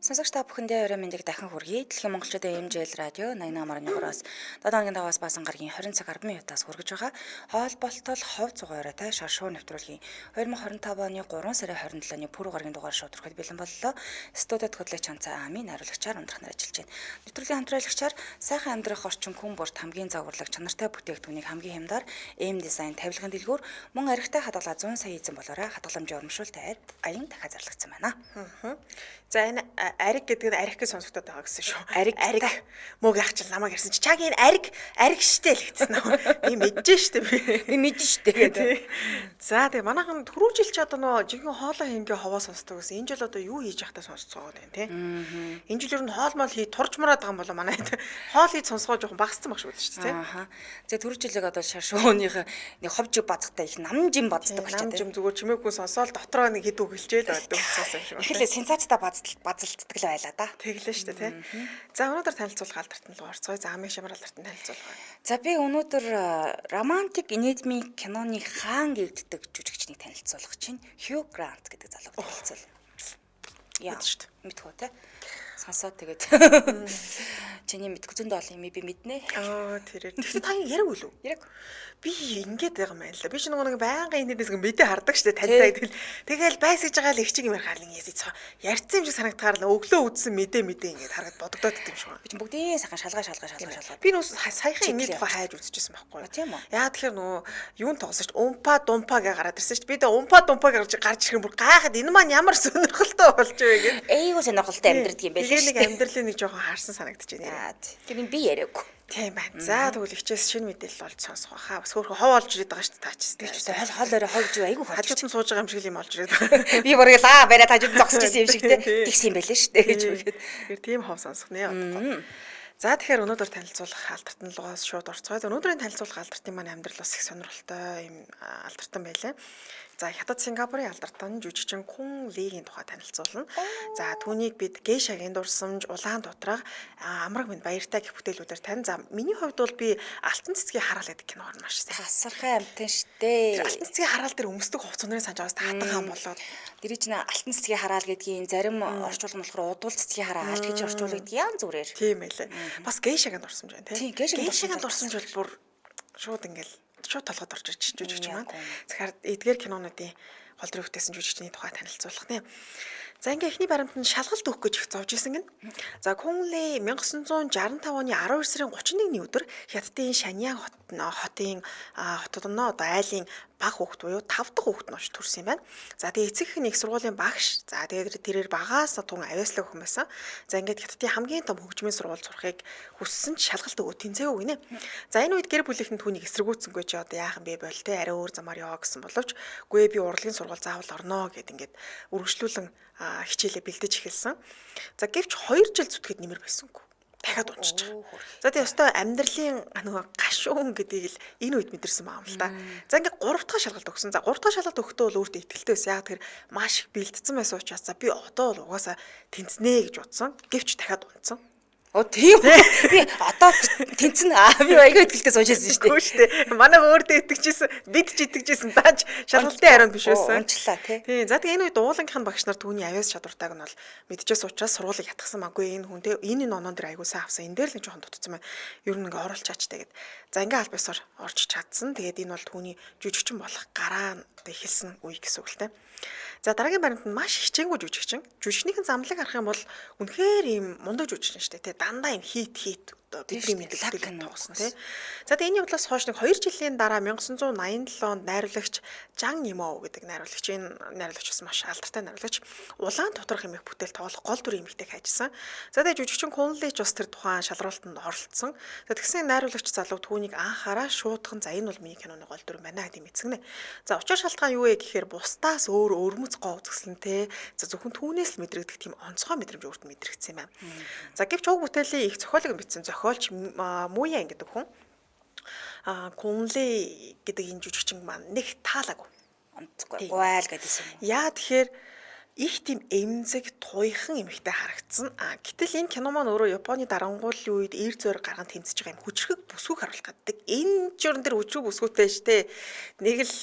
Сонсогч та бүхэндээ орой мэндийг дахин хүргэе. Дэлхийн монголчуудын эмжэл радио 88.3-аас 7 хоногийн даваас баасан гарагийн 20 цаг 10 минутаас хүргэж байгаа. Хоолболтол хов зугаартай шаршуу нэвтрүүлгийн 2025 оны 3 сарын 27-ны пүрэв гарагийн дугаар шуурхад бэлэн боллоо. Студид хөтлөгч Чанцаа Амийн хариулагчаар ундрахнаар ажиллаж байна. Нэвтрүүлгийн хамтраалагчаар сайхан амьдрах орчин хүн бүрт хамгийн загварлаг чанартай бүтээгдэхүүнийг хамгийн хямдар эм дизайн тавилгын дэлгүүр мөн архитай хадгалаа 100 сая эзэн болоорой хадгаламжийн урамшуултай аян дахиад зарлагдсан байна. За энэ ариг гэдэг нь ариг гэж сонсогдоод байгаа гэсэн шүү. Ариг мөг яах чил намайг ярьсан чи чаг энэ ариг штэ л гэсэн нөө. Би мэдэж штэ би мэдэн штэ гэдэг. За тэгээ манайхан түрүү жил ч одоо нөө жинхэнэ хоолоо хингээ ховоо сонсдог гэсэн. Энэ жил одоо юу хийж явахдаа сонсцгоод байна те. Энэ жил ер нь хоол мол хий турж мураад байгаа юм болоо манай хоол хийж сонсгоо жоохон багассан баг шүү дээ те. За түрүү жилиг одоо шаршууных нэг ховжиг базгатай их намжим баздаг болчихсон. Намжим зүгээр чимээгүй сонсоол дотроо нэг хэд үг хэлжээл байдаг гэсэн юм шиг. Эхлээ сенсацтай базалддаг л байлаа да. Тэглээ шүү дээ тий. За өнөөдөр танилцуулах алдарт нь л орцгоё. За амын шамар алдарт нь танилцуулах. За би өнөөдөр романтик энедмийн киноны хаан гэгддэг жүжигчнийг танилцуулах чинь Хью Грант гэдэг залууг танилцуул. Яа шүү дээ. Мэдхүү те. Сонсоод тэгээд чиний мэдгүй зөндөө олон юм би мэднэ. Тэрээр. Тэгвэл та яриг үлээ. Яриг. Би ингэж байгаа юм байна л да. Би ч нэг байнга интернетээс мэдээ хардаг штэ тантай. Тэгэл байсаж байгаа л их чиг юм харгалан ясий. Ярьцсан юм шиг санагдахаар л өглөө үдсэн мэдээ ингэж хараад бодогдоод идэв юм шиг. Би ч бүгдийн сайхан шалгаа. Би нөөс саяхан имийг тухай хайж үзчихсэн байхгүй юу? Тийм үү? Яа тэгэхээр нөө юун тоглосон штэ умпа думпа гэж гараад ирсэн штэ. Би дэ умпа думпа гэж гарч ирэх юм бүр гайхаад энэ маань ямар сонирхолтой болж вэ гэдэг. Эйгөө сонирхолтой амьдрдаг юм байна. Тэгээ нэг амьдралын нэг жоохон харсан санагдаж байна. Тэр би яриаггүй. Тийм байна. За тэгвэл хичээс шинэ мэдээлэл олж сонсох байхаа. Бас хөөхөн хов олж ирээд байгаа шүү дээ таач. Тийм хол орой ховж айгүй хажууд нь сууж байгаа юм шиг юм олж ирээд байгаа. Би бүрээ лаа бариад хажууд зогсож исэн юм шиг те. Тэгс юм байлээ шүү дээ гэж үгээд. Тэгэхээр тийм хов сонсох нэ бодгоо. За тэгэхээр өнөөдөр танилцуулах алдарт нь лугаас шууд орцгоё. Өнөөдрийн танилцуулах алдартын маань амьдрал бас их сонирхолтой юм алдартан байлаа. За хятад Сингапурын алдартай жүжигчин Кун Лигийн тухай танилцуулна. За түүнийг бид гейшагийн дурсамж, улаан дутраг, амраг минь баяртай гэх бүтээлүүдээр тань. За миний хувьд бол би Алтан цэцгийн хараал гэдэг киноор маш сайн. Тасархай амтэн штэ. Алтан цэцгийн хараал дээр өмсдөг хувцсны санаж байгаас таатан хаан болоод дэрэж нэ Алтан цэцгийн хараал гэдгийн зарим орчуулга нь болохоор удвал цэцгийн хараал гэж орчуулдаг янз бүрээр. Тийм байлаа. Бас гейшагийн дурсамж байна тийм. Гейшагийн дурсамж бол бүр шууд ингээл шууд толгойд орж ирж жүжигч маань. Тэгэхээр эдгээр кинонуудын гол дүр бүтээсэн жүжигчний тухай танилцуулах тийм. За ингээ эхний баримт нь шалгалт өгөх гэж их зовж исэн гин. За Кун Ли 1965 оны 12 сарын 31-ний өдөр Хятадын Шаньян хотын хотодноо одоо айлын баг хүүхэд буюу 5 дахь хүүхэд нь төрсэн юм байна. За тэгээ эцэг их их сургуулийн багш. За тэгээд тэрээр багаас тун авиаслаг хүн байсан. За ингээд Хятадын хамгийн том хөгжмийн сургууль сурахыг хүссэн ч шалгалт өгөө тэнцээгүй гинэ. За энэ үед гэр бүлийнхэн түүнийг эсэргүүцсэнгүй ч одоо яахан бэ болтой арай өөр замаар яваа гэсэн боловч үгүй би урлагийн сургууль заавал орно гэд ингээд үргэлжлүүлэн хичээлээ бэлдэж эхэлсэн. За гэвч 2 жил зүтгэхэд нэмэр байсангүй. Дахиад уншиж байгаа. За тэгээ өстой амьдралын нөгөө гашуун гэдгийг л энэ үед мэдэрсэн байгаа юм л да. За ингээ 3 дахь шалгалт өгсөн. За 3 дахь шалгалт өгөхдөө бол өөртөө итгэлтэй байсан. Яг тэр маш их бэлдсэн байсан учраас за би одоо л угаасаа тэнцнэ гэж бодсон. Гэвч дахиад унтсан. Тийм би одоо тэнцэн би аяга итгэлтэй сууж байсан шүү дээ. Үгүй шүү дээ. Манай өөртөө итгэжсэн, бид ч итгэжсэн. Тааж шалгалтын хариунд биш байсан. Унчлаа тий. Тийм. За тэгээ энэ үед уулангийнх нь багш нар түүний авиас чадвартайг нь бол мэдчихээс учраас сургуулийг ятгсан маггүй энэ хүн те энэ онон дээр аягүй сайн авсан. Энэ дээр л жоохон дутцсан байна. Ер нь ингээ оруулчаач тэгээд. За ингээ албасаар орж чадсан. Тэгээд энэ бол түүний жүжигчин болох гараа эхэлсэн үе гэсэн үг л те. За дараагийн баримт нь маш хичээнгүй жүжигчин. Жүжигчнийхэн замлаг харах юм бол үнэхээр ийм мундаг жүжигчин шүү дээ. Дандаа ийм хит бидний мэддэг тоглосон тий. За тэгээ энэ явдлаас хойш нэг 2 жилийн дараа 1987 онд найруулагч Жан Имо гэдэг найруулагчийн найруулагч бас маш алдартай найруулагч улаан доторх эмэх бүтээл тоглох гол дүрийн эмэгтэйг хайжсан. За тэгээ жүжигчин Кун Ли ч бас тэр тухайн шалралтанд оролцсон. За тэгсэн найруулагч залуу түүнийг анхаараа шуудхан за энэ бол миний киноны гол дүр байна гэдэг мэдсэгнэ. За учир шалтгаан юу вэ гэхээр бусдаас өөр өрмөц гоо үзэсгэлэн тий. За зөвхөн түүнээс л мэдрэгдэх тийм онцгой мэдрэмж өөрт мэдрэгдсэн юм байна. За гэвч уг бүтээлийн их зохиолыг бичсэн зохиолч Муян гэдэг хүн Кун Ли гэдэг энэ жүжигчин маань нэг таалаагүй. Онцгүй гуйл гэдсэн юм. Яа тэгэхээр их тийм эмзэг туйхан эмэгтэй харагдсан. Гэтэл энэ кино маань өөрөө Японы дарангуулын үед эр зөөр гарган тэмцэж байгаа юм хүчрэг бүсгүйг харуулах гэдэг. Энэ журам дээр хүчрэг бүсгүйтэй штэ. Нэг л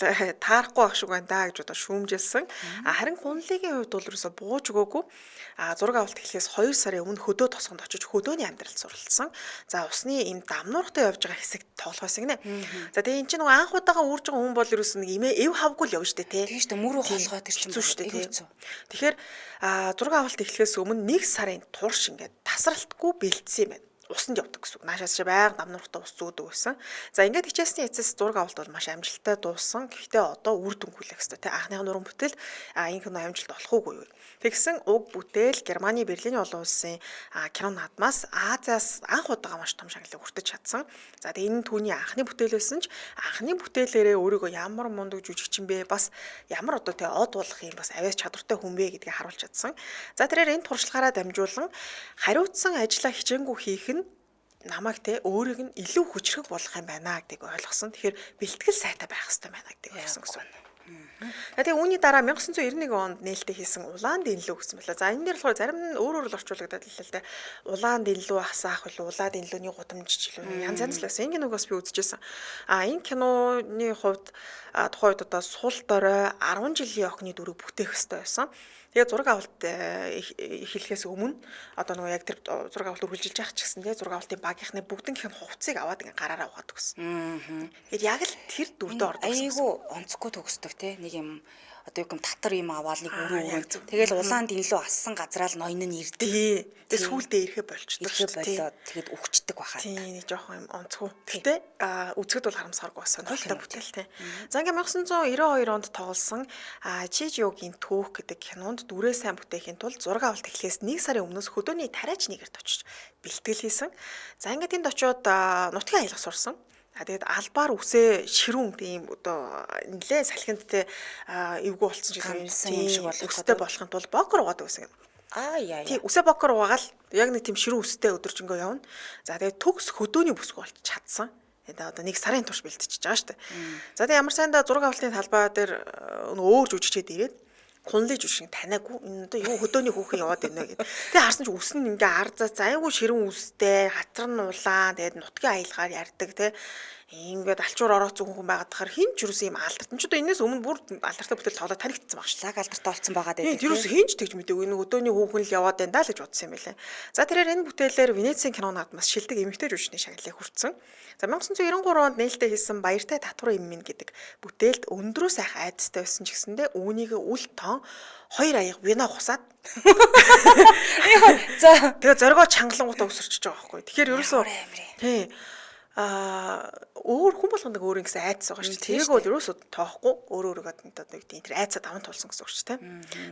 таарахгүй ах шиг байна да гэж одоо шүүмжилсэн. Харин гунлигийн хувьд бол ерөөсө бууж өгөөгүй. Зураг авалт эхлэхээс 2 сарын өмнө хөдөө тосгонд очиж хөдөөний амьдралд суралцсан. За усны им дамнуурхтай явж байгаа хэсэг тоглох байсан гинэ. За тэгээ эн чинь нөгөө анх удаага үүрж байгаа хүн бол ерөөсө нэг имээ эв хавгүй л явна штэ тий. Тийм штэ мөр хоолгоо тэр чинь хэцүү штэ тий. Тэгэхээр зураг авалт эхлэхээс өмнө 1 сарын турш ингээд тасралтгүй бэлдсэн юм байна. Усанд явдаг гэсэн үг. Наашаас чи байнга дамнуурхтай ус зөөдөг байсан. За ингээд хичээсний эцэс зураг авалт бол маш амжилттай дууссан. Гэхдээ одоо үр дүн хүлээх хэрэгтэй. Тэ анхныхаа нуран бүтээл энэ кино амжилт болох уугүй юу. Тэгсэн уг бүтээл Германы Берлиний олон улсын кино наадмаас Азиас анх удаага маш том шагналыг хүртэж чадсан. За тэгээ энэ түүний анхны бүтээл байсан ч анхны бүтээлээрээ өөрийгөө ямар мундаг жүжигчин бэ, бас ямар одоо тэ од болох юм бас авиас чадвартай хүн бэ гэдгийг харуулж чадсан. За тэрээр энэ туршлагаараа дамжуулан хариуцсан ажлаа хичээнгүү хийх нь намайг те өөрийг нь илүү хүчрэг болгох юм байна гэдгийг ойлгосон. Тэгэхээр бэлтгэл сайтай байх хэрэгтэй байна гэдгийг ойлгосон гэсэн. Тэгээ үүний дараа 1991 онд нээлттэй хийсэн улаан дэнлүү гэсэн байлаа. За энэ дээр болохоор зарим нь өөр л орчуулагдаад л л те. Улаан дэнлүү асаах болов улаан дэнлүүний гудамжчлүү янз янз л байсан. Энэ киногоос би үзчихсэн. Энэ киноны хувьд тухайн үед одоо сул дорой 10 жилийн охины дүрийг бүтээх хэрэгтэй байсан. Тэгээ зураг авалт эхлэхээс өмнө одоо нөгөө яг тэр зураг авалт үргэлжилж явах ч гэсэн тэгээ зураг авалтын багийнхны бүгднийх нь хувцсыг аваад ингээ гараараа угаадаг гэсэн. Тэгэхээр яг л тэр дүрдээ ордог гэсэн. Айгу онцгүй төгсдөг те нэг юм одоо юу юм татар юм аваад нэг өрөө. Тэгэл улаан дэнлүү ассан газраа л ноён нь ирдэг. Тэгээ сүулдэ ирэхэ болчихдог шүү дээ. Тэгээд үхчихдэг баха. Тийм нэг жоохон юм онцгүй. Гэтэ үзэхэд бол харамсааргүй бас сонирхолтой бүтээл те. За ингээ 1992 онд тоглосон Чижиогийн Түүх гэдэг кинонд дүрээ сайн бүтээхийн тулд зураг авалт эхлэхээс 1 сарын өмнөөс хөдөөний тариач нэгэрт очиж бэлтгэл хийсэн. За ингээ тэнд очиод нутгийн аялах сурсан. Тэгээд албаар үсээ ширүүн тийм одоо нэлээ салхинд те эвгүй болцсон юм шиг үстэй болохын тулд бокер угаадаг гэсэн. Яа. Тий үсээ бокер угаагаал яг нэг тийм ширүүн үстэй өдөржингөө явна. За тэгээд төгс хөдөөний бүсгүй болж чадсан. Тэгээд одоо 1 сарын турш бэлтчихэж байгаа шүү дээ. За тэгээд ямар сайндаа зураг авалтын талбай дээр өөр жүжигчээд ирээд хунлын жүжиг танаагүй энэ одоо юу хөдөөний хүүхэн яваад байна гэдэг. Тэгээ харсан чи үс нь ингээ арзаа зайгүй ширүүн үстэй хатар нь улаан тэгээд нутгийн аялгаар ярьдаг те ингээд алчуур орооцсон хүн байгаад тахаар хин ч юусэн юм алдарт. Чи одоо энэс өмнө бүр алдартай бүтээл тоглоод танигдсан баг шлаг алдартай болсон байгаа дээ. Тийм юус хин ч тэгж мэдээгүй энэ өдөөний хүүхэн л яваад байна даа л гэж бодсон юм байлаа. За тэрээр энэ бүтээлээр Венецийн кино наадмаас шилдэг эмэгтэй жүжигчний шагналыг хүртсэн. За 1993 онд нээлттэй хийсэн Баяртай татвар юм минь гэдэг бүтээлд өндрөө сайх айдастай байсан ч гэсэндээ үүнийг үл тон 2 аяга вино хусаад за тэгээ зоргоо чангалангуудаа өсөрчөж байгаа байхгүй. Тэгэхээр ерөөсөө тий өөр хүн болгонд өөр юм гэсэн айдас байгаа шүү дээ. Тээг бол ерөөсөө тоохгүй өөрөөрөө одоо нэг тийм тэр айцаа даван тулсан гэсэн үг шүү дээ.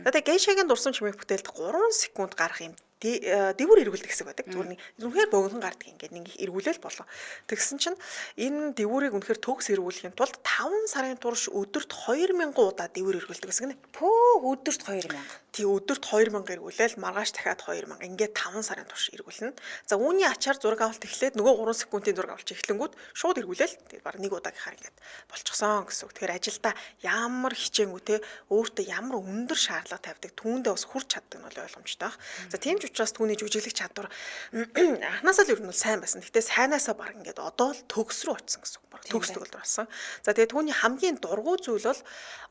За тэгээ гейшагийн дурсан чимээг бүтээлд 3 секунд гарах юм дэвүр эргүүлдэг гэсэн байдаг. Зүгээр нэг үнэхээр богино гардаг ингээд нэг эргүүлэл болоо. Тэгсэн чинь энэ дэвүрийг үнэхээр төгс эргүүлэхийн тулд 5 сарын турш өдөрт 2000 удаа дэвүр эргүүлдэг гэсэн гэнэ. Пөө өдөрт 2000. Тий өдөрт 2000 эргүүлээл маргааш дахиад 2000 ингээд 5 сарын турш эргүүлнэ. За үүний ачаар зураг авалт эхлээд нөгөө 3 секундын зураг авалт эхлэнгүүт шууд эргүүлээл тэгээд баг нэг удаагийнхаар ингээд болчихсон гэсэн үг. Тэгэхээр ажилдаа ямар хичээнгүү те өөртөө ямар өндөр шаардлага тавьдаг түүндээ бас хүрч чаддаг нь бол ойлгомжтой баг. За тийм учраас түүний жүжиглэх чадвар анхнаасаа л ер нь бол сайн байсан. Гэхдээ сайнаасаа баг ингээд одоо л төгс рүү очсон гэсэн үг. Баг төгс төгөлд болсон. За тэгээ түүний хамгийн дургуй зүйл бол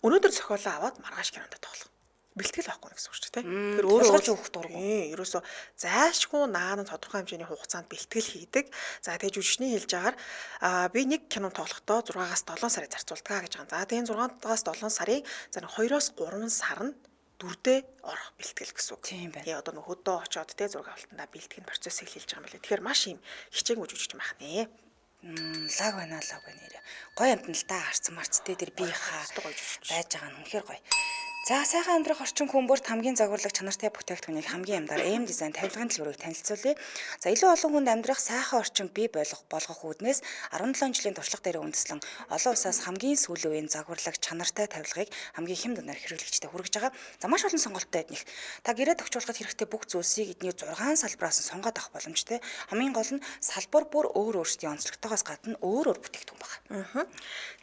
өнөөдөр зохиолоо аваад маргааш кинонд тоглох. Бэлтгэл авахгүй гэсэн үг шүү дээ. Тэр өөрөө өгөх дургуй. Ерөөсөө зайлшгүй наан тодорхой хэмжээний хугацаанд бэлтгэл хийдэг. За тэгээ жүжигчний хэлж агаар би нэг кино тоглохдоо 6-аас 7 сарыг зарцуулдаг гэж байгаа. За тэгээ 6-аас 7 сарын за 2-оос 3 сар нь дүрдээ орох бэлтгэл гэсэн үг. Тийм байна. Тэгээ одоо нөх хөдөө очоод те зураг авалтандаа бэлтгэн процессыг хэлж байгаа юм байна. Тэгэхээр маш юм хичээнгүй жүжигч байх нэ. Лаг байна нэрэ. Гоё амтан л та харцсан марцтэй тэр би хаа байж байгаа нь үнэхээр гоё. За сайхан амьдрах орчин хүмүүст хамгийн загварлаг чанартай бүтээгдэхүүнийг хамгийн амдаар эм дизайн тавилгын дэлгүүрийг танилцуулъя. За илүү олон хүнд амьдрах сайхан орчин бий болгох үүднээс 17 жилийн туршлага дээр үндэслэн олон улсаас хамгийн сүүлийн үеийн загварлаг чанартай тавилгыг хамгийн хэм дунаар хэрэглэгчдэд хүргэж байгаа. За маш олон сонголттой эднийх. Та гэрээ тохиолдоход хэрэгтэй бүх зүйлсийг эдний 6 салбараас нь сонгоод авах боломжтой. Хамгийн гол нь салбар бүр өөр өөрсдийн онцлогтойгоос гадна өөр өөр бүтээгдэхүүн байна.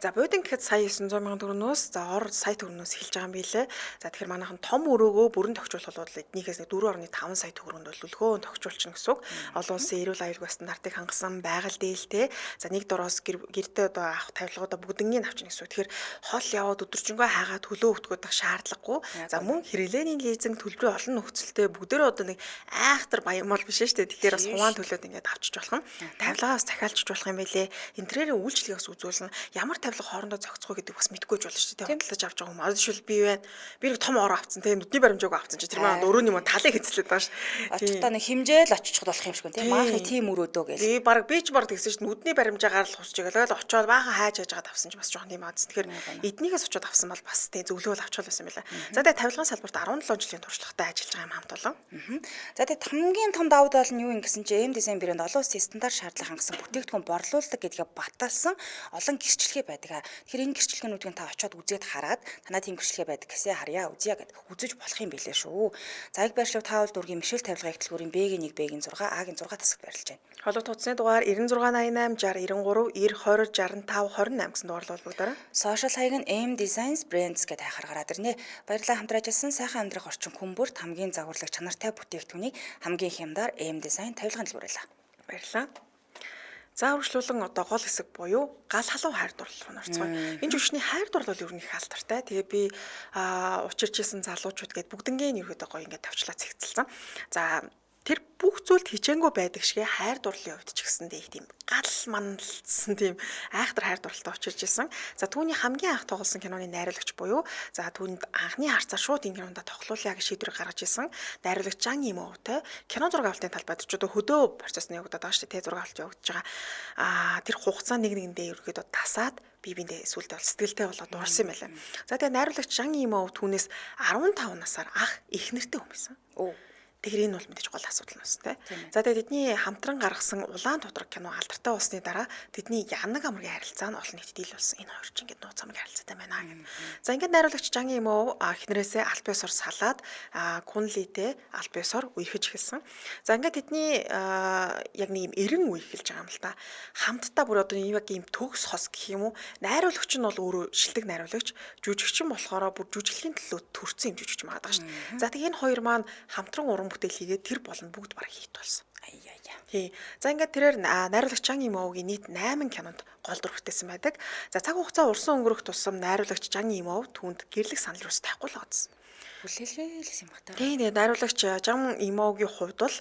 За будин гэхэд сая 900 сая төгрөгнөөс за сая төгрөгнөөс эхэлж байгаа юм билээ. За тэгэхээр манайхан том өрөөгөө бүрэн тохижуулах бол эднийхээс 4.5 сая төгрөгөнд бол өлгөөн тохижуулчихна гэсэн үг. Олон улсын эрүүл аюулгүй стандартыг хангасан байгаль дээлтэй. За нэг дороос гэртээ одоо авах тавилгуудаа бүгднийг авчна гэсэн үг. Тэгэхээр хол яваад өдөржингөө хаагаад төлөө өгдөгөх шаардлагагүй. За мөн хэрэглээний лизинг төлбөрийн олон нөхцөлтэй бүгдээрээ одоо нэг айхтар баян мал биш шүү дээ. Тэгэхээр бас хуваан төлөөд ингээд авчиж болох нь. Тавилгаас захиалчж болох юм байлээ. Интерьерийн үйлчлэгээс үзүүлнэ. Ямар тавилга хоорондоо зохицох вэ гэдэг бас мэдгүй болно шүү дээ. Хөдөлж авч байгаа хүмүүс. Жишээл би байна. Би нэг том ороо авцсан тийм нүдний баримжааг авцсан чи тэр маань өрөөний мөн талыг хэцлээд байгаа ш. Очтой нэг хэмжээл очиход болох юм шиг тийм. Маахын тийм өрөөдөө гэж. Би ч баг тэгсэн ш нүдний баримжаагаар л хусч игээл очоод баахан хайж яжгаад авсан ч бас жоохон тийм ааз. Тэгэхээр эднийгээс очоод авсан бол бас тийм зөвлөгөөл авчихвал байсан байла. За тэгээ тавилгын салбарт 17 жилийн туршлагатай ажиллаж байгаа юм хамт олон. За тэгээ хамгийн том давуу тал нь юу юм гэсэн чинь дизайн брэнд олон улсын стандарт шаардлага хангасан бүтээгдэхүүн борлуулдаг гэдгээ баталсан олон гэрчлэгээ байдаг. Тэгэхээр энэ гэрчлэгээнүүдийг та очоод үзээд хараад танаа тийм гэрчлэгээ байдаг гэсээ харьяа үзье гэд үзэж болох юм билээ шүү. За их байршлав таавал дүүргийн Мишель тавилгын ихтлгүүрийн Б-гийн 1, Б-гийн 6, А-гийн 6 тасагт байрлаж байна. Холбогдох утасны дугаар 9688 60 93 90 20 65 28 гэсэн дугаар холбогдорой. Сошиал хаяг нь M Designs Brands гэдэг хайхаар гараад ирнэ. Баярлалаа хамтран ажилласан сайхан амьдрах орчин хүмүүрт хамгийн загварлаг чанартай бүтээгдэхүүнийг хамгийн хямдаар M Design тавилганд л хүрээлээ. Баярлалаа. За үргэлжлүүлэн одоо гол хэсэг буюу гал халуун хайр дурлал руу орцгоё. Энэ жүжигчний хайр дурлал ер нь их алдартай. Тэгээ би учирч исэн залуучууд гээд бүгднгийн ерөөдөө гоё ингээд тавчлаа цэгцэлсэн. За тэр бүх зүйлд хичээнгөө байдаг шигэ хайр дурлалын хувьд ч гэсэндээ их тийм гал мандалсан тийм айхтар хайр дурлалтай учирч исэн. За түүний хамгийн анх тоглосон киноны найруулагч буюу за түүнд анхны харцаа шууд энэ кинонд тоглоулъя гэж шийдвэр гаргаж исэн. Найруулагч Жан Имовтой кино зураг авалтын талбайд ч одоо хөдөө процесс нь явагдаад байгаа шүү дээ. Тэ зураг авалт явагдаж байгаа. Тэр хугацаа нэгэндээ ерөөдөө тасаад бибиндээ сүлд бол сэтгэлтэй болоод дуурсан юм байна. За тэгээ найруулагч Жан Имов түүнээс 15 насаар ах их нэртэй хүн байсан. Тэгэхээр энэ бол мэдээж гол асуудал нь байна, тийм. За тэгээд тэдний хамтран гаргасан Улаан тудраг кино алдартай болсны дараа тэдний Янаг амргийн харилцаа нь олон нийтэд ил болсон. Энэ хоёр ч ингээд нууц амргийн харилцаатай байна гэх. За ингээд найруулагч Жан Имов эхнэрээсээ Альпесор салаад Кунлитэй Альпесор үерхэж эхэлсэн. За ингээд тэдний яг нэг юм эрен үерхэлж байгаа юм л та. Хамтдаа бүр одоо яг юм төгс хос гэх юм уу. Найруулагч нь бол өөрөө шилдэг найруулагч, жүжигчин болохоор бүр жүжиглийн төлөө төрсэн юм жүжигч магадгүй шүү дээ. За тэгээд энэ хоёр маань хамтран уран бүтээл хийгээд тэр болон бүгд бараг хит болсон. Тий. За ингээд тэрээр найруулагч Жан Имовгийн нийт 8 кинонд гол дүр бүтээсэн байдаг. За цаг хугацаа урсан өнгөрөх тусам найруулагч Жан Имов түүнд гэрлэх санал юус тахгүй л гоцсон. Хүлээлээ л юм байна. Тийм найруулагч Жан Имовгийн хувьд бол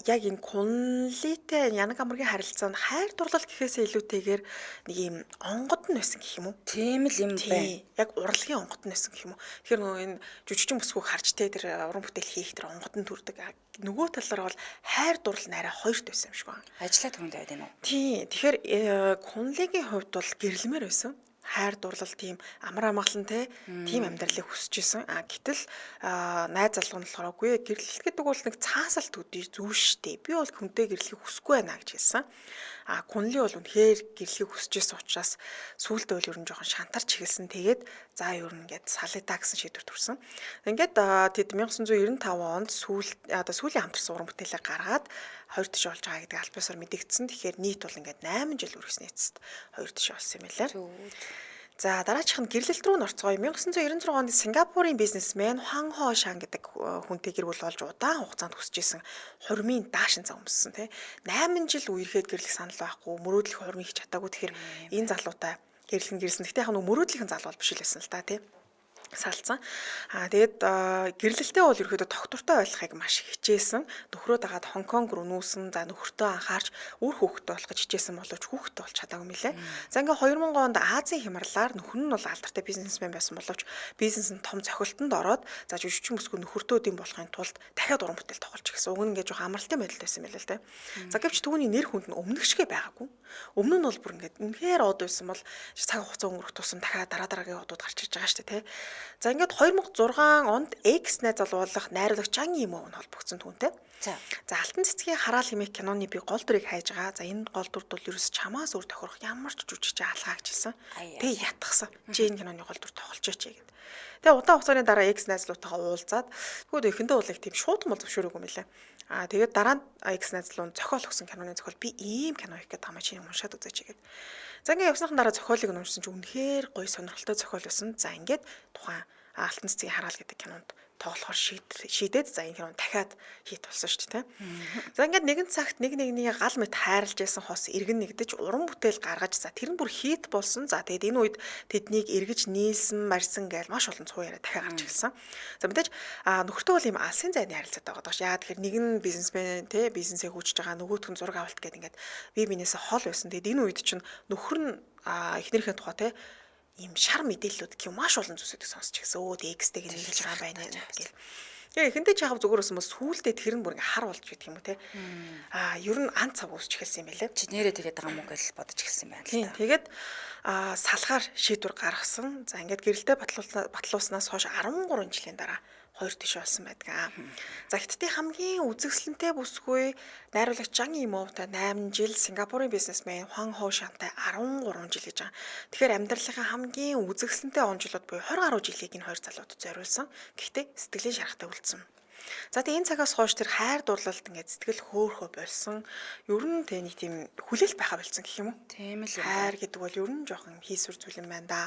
яг энэ Кунлитэй Янаг амргийн харилцаа нь хайр дурлал гэхээсээ илүүтэйгээр нэг юм онгод нь байсан гэх юм уу? Тийм л юм байна. Яг урлагийн онгод нь байсан гэх юм уу? Тэгэхээр нөгөө энэ жүжигчин бүсгүйг харж тэр уран бүтээл хийх тэр онгод нь төрдөг. Нөгөө талаараа бол хайр дурлал нь арай хоёрт байсан юм шиг байна. Ажлаа түрүүнд байд юм уу? Тийм. Тэгэхээр Кунлигийн хувьд бол гэрлэмээр байсан. Хайр дурлал тийм амар амгалантай тийм амьдралыг хүсэж исэн. Гэтэл найз залуу нь болохоор үгүй гэрлэлт гэдэг бол нэг цаасалт үдий зүйл штэ. Би бол хүнтэй гэрлэхийг хүсэхгүй байна гэж хэлсэн. Кунли бол үнэхээр гэрлэхийг хүсэж исэн учраас сүүлдээ бол ер нь жоохон шантарч эхэлсэн. Тэгээд за ер нь ингээд салита гэсэн шийдвэр төрсөн. Ингээд тэд 1995 онд сүүлийн хамтарсан уран бүтээлээ гаргаад хоёр тишээ болж байгаа гэдэг Альпесор мэдэгдсэн. Тэгэхээр нийт бол ингээд 8 жил үргэлжсэний эцэст хоёр тишээ болсон юм байлаа. За дараачих нь гэрлэлт рүү орцгоё. 1996 онд Сингапурын бизнесмен Хуан Хо Шан гэдэг хүнтэй гэр бүл болж удаан хугацаанд хүсэж исэн хурмын даашин зам өмссөн тий. 8 жил үерхэд гэрлэх санал байхгүй, мөрөөдлөх хурмыг хийж чадаагүй. Тэгэхээр энэ залуутай гэрлэх нь гэрэлсэн. Гэхдээ яг нь мөрөөдлийнхэн залуу биш л байсан л та тий. Салцсан. Тэгээд гэрлэлтээ бол ерөөдөө тогтвортой байхыг маш хичээсэн. Нөхрөө дагаад Хонконг руу нүүсэн. За нөхөртөө анхаарч үр хүүхэдтэй болох гэж хичээсэн боловч хүүхэдтэй болж чадаагүй мөлий. За ингээ 2000 онд Азийн хямралаар нөхөр нь бол алдартай бизнесмен байсан боловч бизнес нь том цохилтонд ороод за жүжигчин бүсгүй нөхөртөө дэм болохын тулд дахиад уран бүтээл тоглож гисэн. Уг нь ингээ жоохон амралтын байдал байсан мэлээ л дээ. За гэвч түүний нэр хүнд нь өмнөх шигэ байгаагүй. Өмнө нь бол бүр ингээ үнэхээр од байсан бол цаг хугацаа өнгөрөх тусам дахиад дараагийн одууд гарч ирж байгаа шүү дээ тий. За ингээд 2006 онд X найз залуулах найруулагч Жан Имов нь холбогдсон түүнтэй. За Алтан цэцгийн хараал хэмээх киноны би гол дүрийг хайж байгаа. За энэ гол дүрд бол ерөөс чамаас өөр тохирох ямар ч жүжигч алгаа гэж хэлсэн. Тэгээ ятгсан. Чи энэ киноны гол дүр тоглож очие гэд. Тэгээ удаан хугацааны дараа X найзлуутайгаа уулзаад тэгвэл эхэндээ бол их тийм шууд мал зөвшөөрөөгүй мөлий. Тэгээд дараа нь X найзлуун зохиол өгсөн киноны зохиол би ийм кино хийх гэдэг хамаа чи уншаад үзээч гэд. За ингээд явсныхан дараа зохиолыг уншсан чи үнэхээр гоё сонирхолтой зохиол байсан. За ингээд тухайн Алтан цэцгийн хараал гэдэг кинонд тоглохоор шийдээд за энэ кинонд дахиад хит болсон шүү дээ. За ингээд нэгэн цагт нэгнийг гал мэт хайрлаж байсан хос эргэн нэгдэж уран бүтээл гаргаж за тэр нь бүр хит болсон. За тэгээд энэ үед тэднийг эргэж нийлсэн, марьсан гээл маш олон цуу яриа дахиад гарч ирсэн. За мэдээж нөхөртөө бол ийм алсын зайны харилцаатай байгаа даа. Яа тэгэхээр нэг нь бизнесмен те бизнесээ хөгжиж байгаа, нөгөөх нь зураг авалт гэдэг ингээд бие биенээсээ хол байсан. Тэгээд энэ үед чинь нөхөр нь эхнэрийнхээ тухай те ийм шар мэдээллүүд гэх юм маш олон зүйлсүүдийг сонсч ирсэн. Өө X-тэйг нийлж байгаа байна гэл. Тэгээ эхэнтэй чаав зүгээр өсөн мөс сүүлдээ тэр нь бүр ингээ хар болж гэдэг юм уу те. Ер нь ан цаг үсч эхэлсэн юм байлээ. Чи нэрээ тэгээд байгаа юм уу гэж бодож эхэлсэн байна л да. Тэгээд салахаар шийдвэр гаргасан. За ингээд гэрэлтэй батлууснаас хойш 13 жилийн дараа хоёр тийш болсон байдаг. За хятадын хамгийн үзэсгэлэнтэй бүсгүй найруулагч Жан Имовтай 8 жил, Сингапурын бизнесмен Хуан Хо Шантай 13 жил гэж байгаа. Тэгэхээр амьдралынхаа хамгийн үзэсгэлэнтэй он жилүүд буюу 20 гаруй жилийг энэ хоёр залуудад зориулсан. Гэхдээ сэтгэлийн шарахтай үлдсэн. За тэгээ энэ цагаас хойш тэр хайр дурлалд ингээд сэтгэл хөөрхөө болсон. Ер нь тэ нэг тийм хүлээлт байха болсон гэх юм уу? Тийм л юм. Хайр гэдэг бол ер нь жоохон хийсвэр зүйл юм байна да.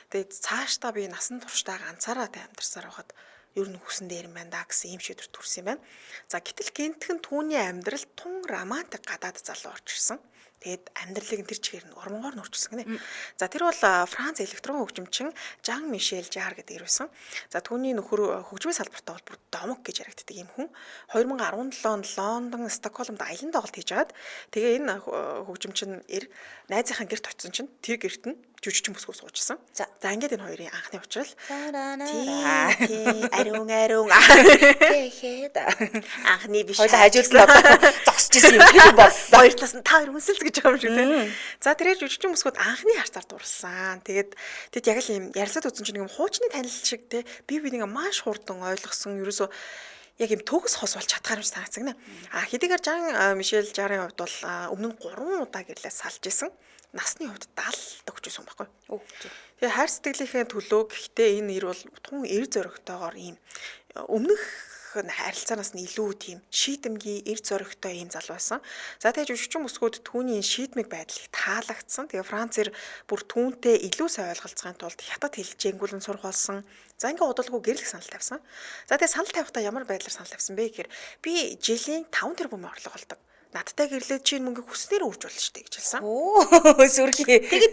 Тэгээд цаашдаа би насан туршдаа ганцаараа тэ амьдарсаар байхад ер нь хүсэн дээр юм байна да гэсэн юм шийдвэрт хүрсэн юм байна. За гэтэл гинтхэн түүний амьдрал тун романтик гадаад залуу орчирсан. Тэгээд амьдралыг тэр чигээр нь ормонгоор нурчсан гинэ. За тэр бол Франц электрон хөгжимчин Жан Мишель Жар гэдэг ирсэн. За түүний нөхөр хөгжмийн салбартаа бол бүр домог гэж яригддаг юм хүн. 2017 онд Лондон, Стокгольмд аялан тоглолт хийж агаад тэгээ энэ хөгжимчин найзынхаа гэрт очисон чинь тэр гэрт нь жүжигчин бүсгүй суужсан. За ингээд энэ хоёрын анхны уулзрал. Ариун анхны биш. Хоёул хажуулсан одоо зогсож исэн юм бол хоёр талаас нь та хоёр үнсэлц гэж байгаа юм шүү дээ. За тэрээр жүжигчин бүсгүүд анхны харцаар дурлсан. Тэгээд тэд яг л юм ярилцаад үзсэн чинь нэг хуучны танил шиг те би нэг маш хурдан ойлгосон. Ерөөсөө яг юм төгс хос болж чадхаар юм санагдсан гинэ. Хэдийгээр Жан Мишель Жарын хувьд бол өмнө нь 3 удаа гэрлээ салж исэн. Насны хувьд 70 өгчсэн байхгүй. Тэгээ хайр сэтгэлийнхээ төлөө гэхдээ энэ ир бол тун эр зоригтойгоор ийм өмнөх харилцаанаас нь илүү тийм шийдэмгий эр зоригтой ийм залуу байсан. За тэгээ жүжигчин бүсгүүд түүний шийдмэг байдлыг таалагдсан. Тэгээ Францэр бүр түүнтэй илүү сайн ойлголцохын тулд хятад хэл хичээнгүлэн сурах болсон. За ингээ удалгүй гэрлэх санал тавьсан. За тэгээ санал тавихдаа ямар байдлаар санал тавьсан бэ гэхээр би жилийн 5 тэрбумын орлого олдог. Надтай гэрлээд чинь мөнгө хүснээр үрж болно шүү дээ гэж хэлсэн. Сүрхий. Тэгээ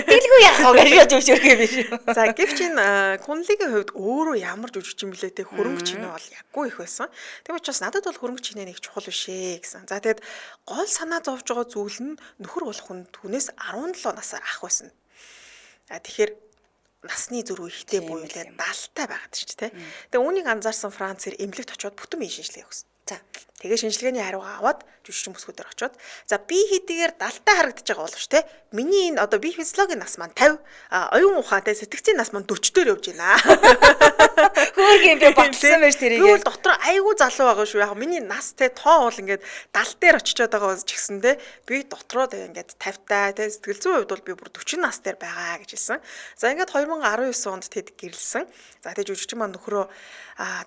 Тэглгүй яах вэ гэж зөвшөөрөх юм биш үү? За гэвч энэ Кунлигийн хувьд өөрөө ямар жүжигчин билээ те хөрөнгө чинээ бол яггүй их байсан. Тэгм учраас надад бол хөрөнгө чинээ нэг чухал биш ээ гэсэн. За тэгэд гол санаа зовж байгаа зүйл нь нөхөр болох хүн түүнээс 17 насаар ах байсан. Тэгэхээр насны зөрүү ихтэй буюу те 70-тай байгаад шүү дээ те. Тэгээ үүнийг анзаарсан Францэр эмнэлэгт очиод бүтэн биеийн шинжилгээ өгсөн. За тэгээ шинжилгээний хариугаа аваад жүжигчин бүсгүүдээр очиод за би хэдийгээр 70-тай харагдаж байгаа боловч те миний энэ одоо бие физиологийн нас маань 50 оюун ухаантай сэтгцийн нас маань 40-төр явж байна. Хөөргийн би батсан байж тэрийг. Би бол дотор айгүй залуу байгаа шүү. Яг миний нас те тоо бол ингээд 70 дээр очичоод байгаа ч гэсэн те би дотроо те ингээд 50-тай те сэтгэл зүйн хувьд бол би бүр 40 нас дээр байгаа гэж хэлсэн. За ингээд 2019 онд тэд гэрэлсэн. За тэгээ жүжигчин маань нөхрөө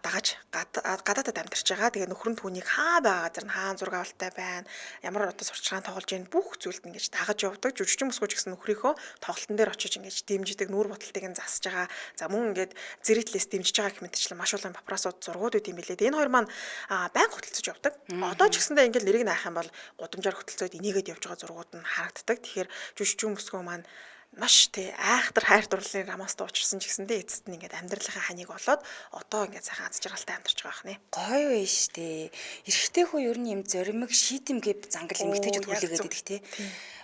дагаж гадаадад амьдарч байгаа. Тэгээ нөхөр нь түүнийг хаа байгаа газар нь хаан зураг авалтай байна. Ямар одоо сурчлагын тоглож ийн бүх зүйлд ингэж дагаж явдаг. Жүжигчин бүсгүйч гэсэн нөхрийнхөө тоглолтын дээр очиж ингэж дэмждэг нүүр боталтыг нь засаж байгаа. За мөн ингэж зэрэглээс дэмжиж байгаа гэх мэтчлэн маш олон папарасууд зургууд үт юм билээ. Энэ хоёр маань байнга хөтөлцөж явдаг. Одоо ч гэсэндээ ингэж нэрийг наах юм бол гудамжаар хөтөлцөөд инээгээд явж байгаа зургууд нь харагддаг. Тэгэхээр жүжигчин бүсгүй маань маш тий айхтар хайр дурлалын рамаст уучирсан ч гэсэндээ эцэст нь ингээд амьдралынхаа ханийг олоод одоо ингээд сайхан аз жаргалтай амьдарч байгаа хнэ. Гоё вэ штэ. Эрэгтэй хүн ер нь юм зоримог шийдэмгээ зангал эмгтэйчүүд хүлээгээд идэх тий.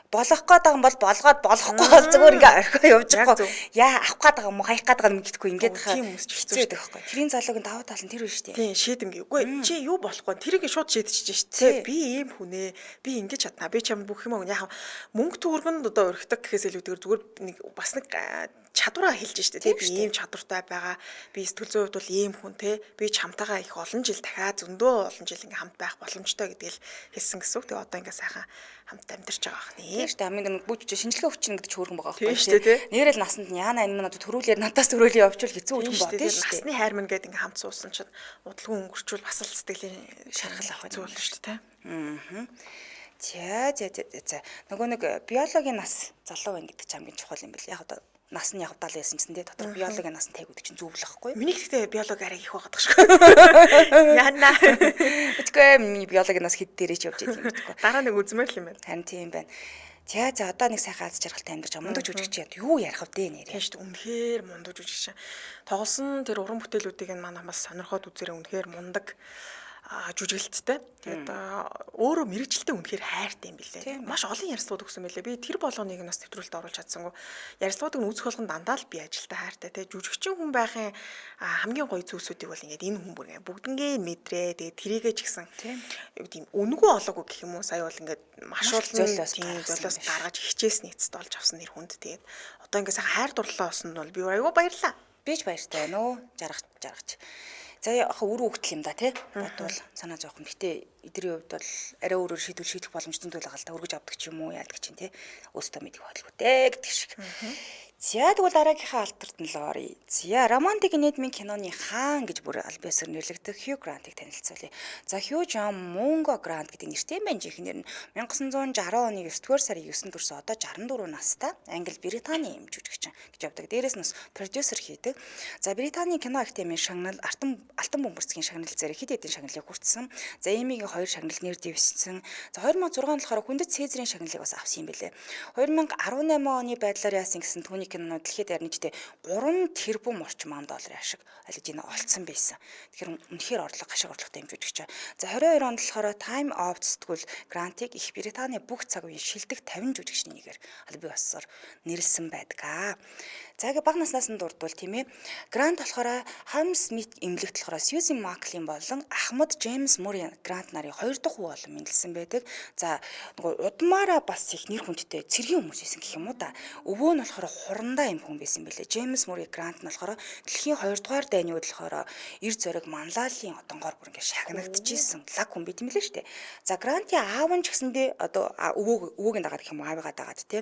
Болох гээд байгаа юм бол болгоод болохгүй бол зүгээр ингээ орхио явж байгаа. Яа авах гээд байгаа юм уу, хаях гээд байгаа юм гэдэггүй ингээд хэцүү байдаг байхгүй. Тэрийн залуугийн давуу тал нь тэр биш тий. Тийм шийдэмгээ. Үгүй чи юу болохгүй. Тэрийг шууд шийдчихэж штэ. Би ийм хүнээ. Би ингэж чадна. Би чам бүх юм яах мөнгө төгрөгөнд одоо өргөдөг гэхээс илүүтэйгээр зүгээр нэг бас нэг чадвараа хэлж штэ тий би ийм чадвартай байгаа би сэтгэл зүйн хувьд бол ийм хүн тий би чамтайгаа их олон жил дахиад зөндөө олон жил ингээм хамт байх боломжтой гэдгийг хэлсэн гэсэн үг. Тэгээ одоо ингээ сайхан хамт амьдарч байгаа хнэ. Тийм штэ хамгийн бүгд шинжилгээ өгч гэдэг ч хөөргөн байгаа байхгүй тий. Нэрэл насанд нь яана энэ надад төрүүлээд надаас төрүүлээ явуул хэцүү үгүй боо тий штэ. Насны хайр мэн гэдэг ингээ хамт суусан чинь удалгүй өнгөрчүүл бас л сэтгэлийн шаргал авах зүйл болно штэ тий. За. Нөгөө нэг биологийн нас залуу байна гэдэг ч хамгийн чухал юм бэл. Яг одоо нас нь яг 70 байсан гэсэн тий дотор биологийн нас нь тайг гэдэг чинь зөв л байхгүй. Миний гэхдээ биологи арай их байгаад шүү. Яна. Тэгэхгүй миний биологийн нас хэд дээрээ ч явж идэг юм гэдэггүй. Дараа нэг үзмээр л юм байна. Харин тийм байна. За одоо нэг сайхан аз жаргалтай амьдарч байгаа мундаг жүжигч юу ярих вэ нэрээ. Тийм шүү дээ. Үнэхээр мундаг жүжигч. Тоглосон тэр уран бүтээлүүдийг нь манай бас сонирхоод үзээрэй үнэхээр мундаг жүжиглэлттэй. Тэгээд өөрөө мэрэгчлээ үнэхээр хайртай юм билээ. Маш олон ярилцлагууд өгсөн байлээ. Би тэр болгоныг нь бас нэвтрүүлэлт оруулж чадсангүй. Ярилцлагуудыг нь үүсгэх болгонд дандаа л би ажилдаа хайртай. Тэгээд жүжигчин хүн байхын хамгийн гоё зүйлсүүдийг бол ингээд энэ хүн бүр ингээд бүгднгээ мэдрээ. Тэгээд тэрийгээ ч гэсэн юу гэдэг юм өнгөө олоогүй гэх юм уу. Сая бол ингээд маш олон золиос гаргаж хичээсний эцэст олж авсан нэр хүнд. Тэгээд одоо ингээд сайхан хайр дурлалаа олсонд бол би аюу баярлаа. Би ч баяртай байна уу. Жаргаж. За яг үр хөвгтөл юм да тий. Бодвол санаа зовхон. Гэтэ эдний хувьд бол арай өөрөөр шийдэх боломжтой байгаа л та өргөж авдаг ч юм уу яадаг чинь тий. Өөстөө мэдих бодлоготэй гэдэг шиг. За тэгвэл дараагийнхаа алтарт нь л оръё. За романтик нийтмийн киноны хаан гэж бүр альбиасаар нэрлэгдэх Хью Грантыг танилцуулъя. За Хью Жон Мунго Грант гэдэг нэртэй байна. Жихнэр нь 1960 оны 9-р сарын 9-нд төрсөн одоо 64 настай Англи Британий юм жүжигчин гэж явдаг. Дээрээс нь продюсер хийдэг. За Британий кино академийн шагнал алтан бөмбөрцгийн шагнал зэрэг хэд хэдэн шагналыг хүртсэн. За Эмигийн 2 шагнал нэр дэвшсэн. За 2006 онд болохоор хүндэт Цезарийн шагналыг бас авсан юм билээ. 2018 оны байдлаар яасан гэсэн түүний кинонууд дэлхийд харин нэгдээ 3 тэрбум орчим $1 ашиг алижина олцсон байсан. Тэгэхээр үнэхээр гашиг орлоготой юм жүжигч. За 22 онд болохоор Time of сэтгүүл Грантыг их Британий бүх цаг үеийн шилдэг 50 жүжигчний нэгээр аль бие бассаар нэрлсэн байдаг. За ингээ бага наснаас нь дурдвал тийм ээ. Грант болохоор Хам Смит эмнэлэгт болохоор Сьюзен Маклин болон Ахмад Джеймс Мури Грант нарын 2 дахь хүү болон мэндэлсэн байдаг. За нөгөө удмаараа бас их нэр хүндтэй цэргийн хүмүүс байсан гэх юм уу да. Өвөө нь болохоор хурандаа юм хүн байсан байлээ. Джеймс Мури Грант нь болохоор дэлхийн 2 дугаар дайны үед болохоор эр зориг манлайлын одонгоор бүр ингээ шагнагдчихсэн лаг хүн байт юм лээ шүү дээ. За Грантийн аав нь ч гэсэндээ одоо өвөөгийн дагаад гэх юм уу аавыгаа дагаад тий.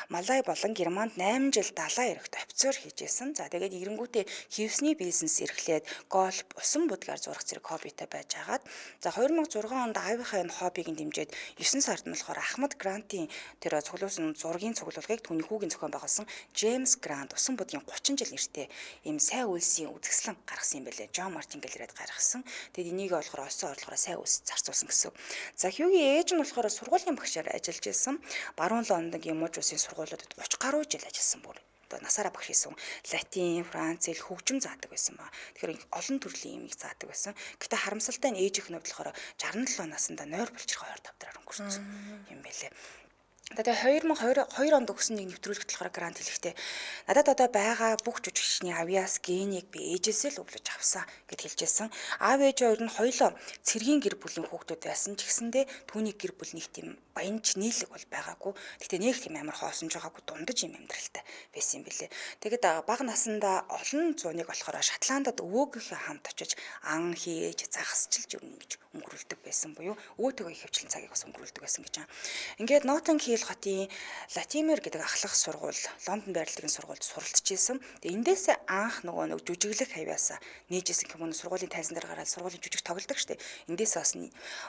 Малай болон Германд 8 жил далайн эрэгт офицер хийжсэн. За тэгээд эренгүүтээ хевсний бизнес эрхлээд гольф, усан будгаар зурах зэрэг хоббитой байж агаад за 2006 онд аавынхаа энэ хоббиг нь дэмжиж 9 сард нь болохоор Ахмад Грантийн тэр цуглуулсан зургийн цуглуулгыг түүний хүүгийн зохион байгуулсан Джеймс Грант усан будгийн 30 жил нэртэй ийм сайн үйлсийн үзэсгэлэн гаргасан юм байлээ. Джон Мартин гэлээд гаргасан. Тэгээд энийг болохоор осон орлогоор сайн үйлс зарцуулсан гэсэн. За Хьюгийн ээж нь болохоор сургуулийн багшаар ажиллаж байсан. Баруун Лондонгийн муж улсын сургуулиудад 30 гаруй жил ажилласан бүр. Одоо насаараа багш хийсэн. Латин, Франц хэл хөгжим заадаг байсан ба. Тэгэхээр олон төрлийн юмыг заадаг байсан. Гэтэ харамсалтай нь ээжийнх нь хувьд болохоор 67 наснда нойр булчирхай 22 давдраар өнгөрсөн юм байлээ. Тэгээд 2022 онд өгсөн нэг нэвтрүүлэгт болохоор Грант хэлэхдээ надад одоо байгаа бүх жүжигчний авьяас генийг би ээжээсээ л өвлөж авсан гэд хэлжсэн. Аав ээж хоёр нь хоёулаа цэргийн гэр бүлийн хүүхдүүд байсан ч гэсэндээ түүний гэр бүл нэг тийм баянч нийлэг бол байгаагүй. Гэхдээ нэг тийм амар хоосонж байгаагүй дундаж юм амьдралтай байсан юм билээ. Тэгээд бага насандаа олон зууныг болохоор Шотландд өвөөгийнхөө хамт очиж ан хийж загасчилж ингэж өнгөрүүлдэг байсан буюу өвөөтэйгөө их хвчлэн цагийг бас өнгөрүүлдэг байсан гэж байна. Ингээд Нотинг Хилл хотын Латимер гэдэг ахлах сургууль, Лондон байрладгийн сургуульд суралцж исэн. Тэгээ эндээсээ анх нөгөө жүжиглэх хавьяасаа нээжсэн юм уу сургуулийн тайзан дээр гараад сургуулийн жүжиг тоглодог штеп. Эндээсээ бас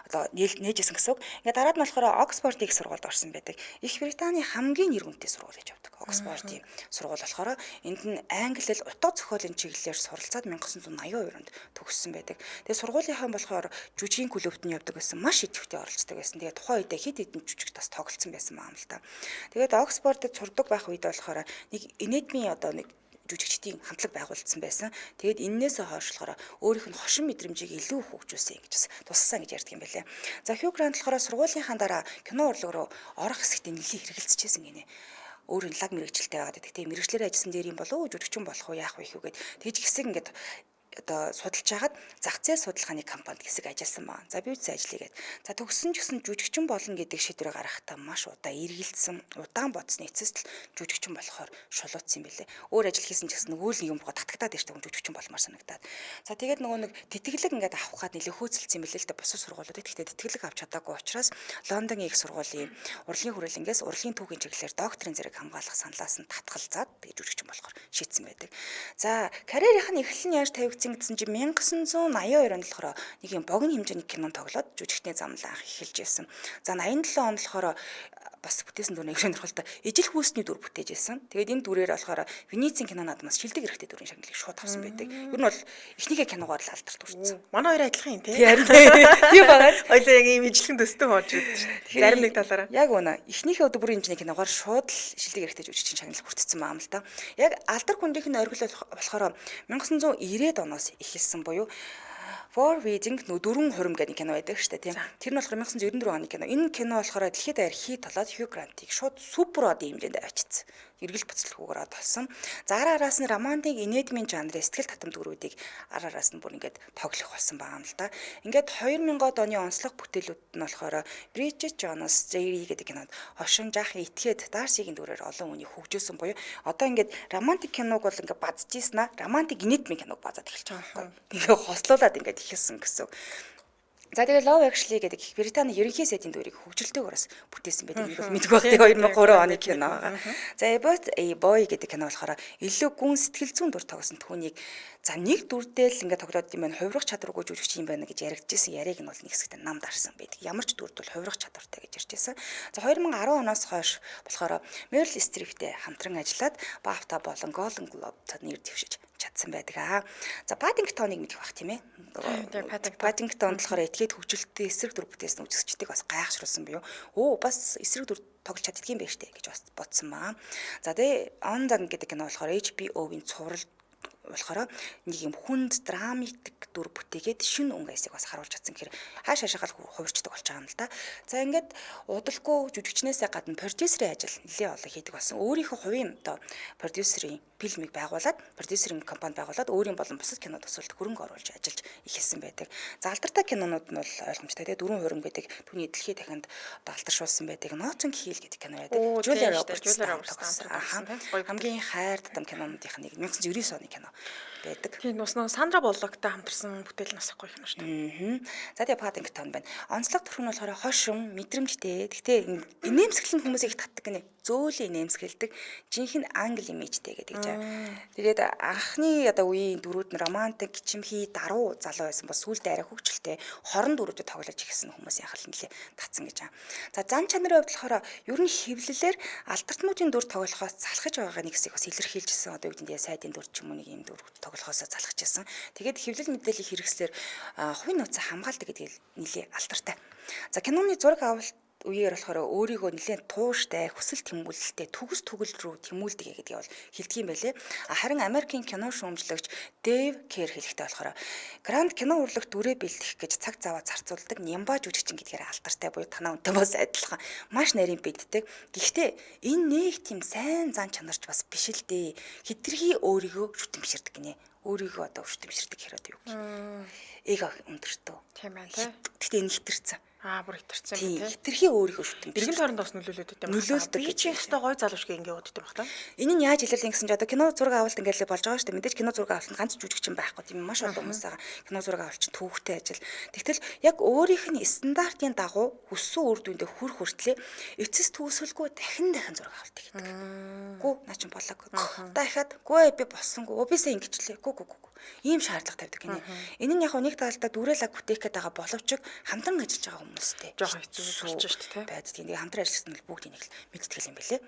одоо нээжсэн гэсэн үг. Ингээд дараад нь болохоор Оксфордын сургуульд орсон байдаг. Их Британий хамгийн нэр хүндтэй сургууль гэж явдаг. Оксфордын сургууль болохоор энд нь англи хэл утга зохиолын чиглэлээр суралцаад 1982 онд төгссөн байдаг. Тэгээ сургуулийнхаа болохоор жүжигийн клубт нь явдаг байсан. Маш идэвхтэй оролцдог байсан. Тэгээ тухайн үедээ хэд хэдэн жүжигт бас тоглолцсон байсан юм л та. Тэгээд Оксфордд сурдаг байх үед болохоор нэг энедмийн одоо нэг жүжигчдийн хамтлаг байгуулагдсан байсан. Тэгээд эннээсээ хойшлохоор өөрийнх нь хошин мэдрэмжийг илүү хөгжүүлсэн гэж туссан гэж ярьдаг юм байлээ. За Хью Грант болохоор сургуулийнхаа дараа кино урлаг руу орох хэсэгт нэлээд хэрэгэлцэжсэн гинэ. Өөр нь лаг мэрэгчлээ байгаад гэдэг. Тэгээ мэрэгчлэрээ ажилласан дээр юм болов уу жүжигчин болох уу яах вэ гэхэд тэгж хэсэг ингээд одоо судалж хагаад зах зээл судалгааны компанид хэсэг ажилласан байна. За би үгүй ажиллая гэд. За төгссөн ч гэсэн жүжигчин болно гэдэг шийдвэрээ гаргахтаа маш удаа эргэлцсэн, удаан бодсны эцэст л жүжигчин болохоор шулуутсан юм билээ. Өөр ажил хийсэн ч гэсэн нөгөө л юм руу татагтаад ирсэн жүжигчин болмоор санагдаад. За тэгээд нөгөө нэг тэтгэлэг ингээд авах гад нэлээ хөөцөлдсөн юм билээ л дээ бусад сургуулиудад. Гэхдээ тэтгэлэг авч чадаагүй учраас Лондонгийн их сургуулийн урлагийн хүрээлэнгээс урлагийн түүхийн чиглэлээр докторийн зэрэг хамгаалах саналаас нь татгалзаад тэгээд жүжигчин болохоор шийдсэн байдаг. За карьерийнх нь эхлэл нь яаж тавигдсан гэсэн чинь 1982 онд болохоор нэг юм богино хэмжээний кинон тоглоод жүжигчний замлаа анх эхэлж байсан. За 87 онд болохоор бас бүтээсэн дүр нэг сонирхолтой. Ижил хүүсний дүр бүтээж байсан. Тэгээд энэ дүрээр болохоор Венецийн кинонод бас шилдэг эрэгтэй дүрийн шагналыг шууд авсан байдаг. Ер нь бол эхнийхээ киногоор л алдарт үрсэн. Манай хоёр адилхан юм тий. Тийм багаз. Ойлоо яг ийм ижлэгэн төстэй болж байдаг шүү дээ. Зарим нэг талаараа. Яг үнэ. Эхнийхээ өдөр бүрийн хэмжээний киногоор шууд л шилдэг эрэгтэй жүжигчин шагнал хүртсэн баам л да. Яг алдар хүндийнх нь оргил болохоор 1990-ад оноос эхэлсэн буюу For Wedding дөрвөн хурим гэдэг кино байдаг шүү дээ тийм. Тэр нь болохоор 1994 оны кино. Энэ кино болохоор дэлхийд даяар хит толоод Hugh Grant-ыг шууд супер од хэмжээнд авчирсан. Эргэл буцалгүйгээр болсон. За араас нь романтик инедмийн жанрын сэтгэл татамт дүрүүдийг араас нь бүр ингээд тоглох болсон байгаа юм л да. Ингээд 2000-ад оны онцлог бүтээлүүд нь болохоор Bridget Jones Diary гэдэг кинонд хошин жах итгээд Darcy-гийн дүрээр олон хүнийг хөгжүүлсэн буюу одоо ингээд романтик киног бол ингээд базж ийсэн аа. Романтик инедмийн киног базаад эхэлж байгаа байхгүй. Ингээд хослуулаад ингээд эхэлсэн гэсэн. За тэгээ Love Actually гэдэг Британий ерөнхий сайдын дүрийг хөгжилтэйгээр бас бүтээсэн байдаг. Энэ бол мэдгүй байх. 2003 оны кино байгаа. За About a Boy гэдэг кино болохоор илүү гүн сэтгэл зүйн дүр тоглосон түүнийг за нэг дүрдээ л ингээд тоглоод юм байна. Хувирах чадваргүй жүжигч юм байна гэж яригдчихсэн яриаг нь бол нэг хэсэгт нам дарсан байдаг. Ямар ч дүрд бол хувирах чадвартай гэж ярьжсэн. За 2010 оноос хойш болохоор Meryl Streep-тэй хамтран ажиллаад BAFTA болон Golden Globe-д нэр дэвшиж чадсан байдаг аа. За Paddington-ыг мэдэх бах тийм ээ. Paddington болохоор этгээд хөгжилттэй эсрэг дүр бүтээсэн үзэгчдийг бас гайхшруулсан бий юу. Оо бас эсрэг дүр тоглож чаддаг юм байна штэ гэж бас бодсон маа. За тэгээ On the гэдэг кино болохоор HBO-ийн цуврал болохоор нэг юм хүнд драматик дүр бүтээгээд шин өнгөсийг бас харуулж чадсан гэхээр хааш хаашаал хувирчдаг болж байгаа юм л да. За ингээд удалгүй жүжигчнээсээ гадна продюсерийн ажил нэлээд олон хийдэг болсон. Өөрийнхөө хувийн одоо продюсерийн фильмийг байгуулад, продюсерийн компани байгуулад өөрийн болон бусад кино төсөлд хөрөнгө оруулж ажиллаж эхэлсэн байдаг. За алдартай кинонууд нь бол ойлгомжтой. Тэгээ дөрвөн хурим гэдэг түүний дэлхийд дахинд одоо алдаршуулсан байдаг. Notting Hill гэдэг кино байдаг. Julia Roberts хамгийн хайр татам кинонуудынх нь 1999 оны кино байдаг. Тийм бас нөө Сандра Буллоктай хамтарсан бүтээл нь бас гоё юм шүү Аа. дээ. За тэгээ Paddington байна. Онцлог төрх нь болохоор хошин, мэдрэмжтэй. Гэхдээ инээмсэглэн хүмүүсийг татдаг гинэ. Зөөлөн инээмсэглдэг. Жинхэнэ англи имижтэй гэдэг жаа. Тэгээд анхны одоо үеийн дөрүүд нь романтик, чимхий, даруу залуу байсан бас сүүлдээ арай хөвгчлээ. Хорон дөрүүдэд тоглож ихсэн хүмүүсийн хал нэлээ татсан гэж аа. За зан чанарын хувьд болохоор ер нь хэвлэлээр алдартнуудын дүр тоглохоос залхаж байгаа нэг хэсэг бас илэрхийлжсэн. Одоо үгдэн тэгээ сайдын дүр ч юм уу нэг юм дүр тоглохоос залхаж ирсэн. Тэгээд хэвлэл мэдээллийг хэрэгслээр хувийн нууцаа хамгаалдаг гэдэг нэлээ алдартай. За киноны зураг авалт үеэр болохоор өөрийгөө нэлээд тууштай, хүсэл тэмүүлэлтэй, төгс түгэл рүү тэмүүлдэг гэдгийг бол хэлдэг юм байлээ. Харин Америкийн кино шүүмжлэгч Дэйв Кер хэлэхдээ болохоор Гранд кино урлагт дүрээ бэлтгэх гэж цаг зав зарцуулдаг нямба жүжигчин гэдгээр алдартай буюу танаа үнтэй бас адилхан маш нарийн бийддэг. Гэхдээ энэ нэг тийм сайн зан чанарч бас биш л дээ. Хитрхи өөрийгөө шүтэмширдэг гинэ. Өөрийгөө одоо шүтэмширдэг хэрэг юу гэх. Эго өндөртөө. Тийм байна тий. Гэхдээ энэ хитэрсэн. Бүр хитэрсэн юм тий. Хитрхи өөрийгөө шүтэмширдэг. Иргэн тойронд бас нөлөөлөд юм. Нөлөөлдөг Би чи өстой гоё залуучгүй ингэ яваад идэм багтаа. Энэ нь яаж илэрлэн гэсэн чи одоо кино зураг авалт ингээл болж байгаа шүү дээ. Мэдээж кино зураг авалт ганц жүжигчин байхгүй тийм маш олон хүмүүс байгаа. Кино зураг авалт чинь төвөгтэй ажил. Тэгтэл яг өөрийнх нь стандартын дагуу хүссэн үр дүндээ хүрх хүртлээ эцэс төгсөлгүй дахин зураг авалт хийдэг. Гү наа чин болоогүй. Дахиад гүй би болсонгүй. Бисаа ингэчлээ. Гү. Ийм шаардлага тавьдаг гинэ. Энэ нь яг нэг талдаа дүрэлэг бүтээх гээд байгаа боловч хамтран ажиллаж байгаа хүмүүстэй жоохон хэцүү болж шүү дээ тий. Байд тийм хамтран ажилласан нь бүгдийг нэг л мэдтгэл юм бэлээ.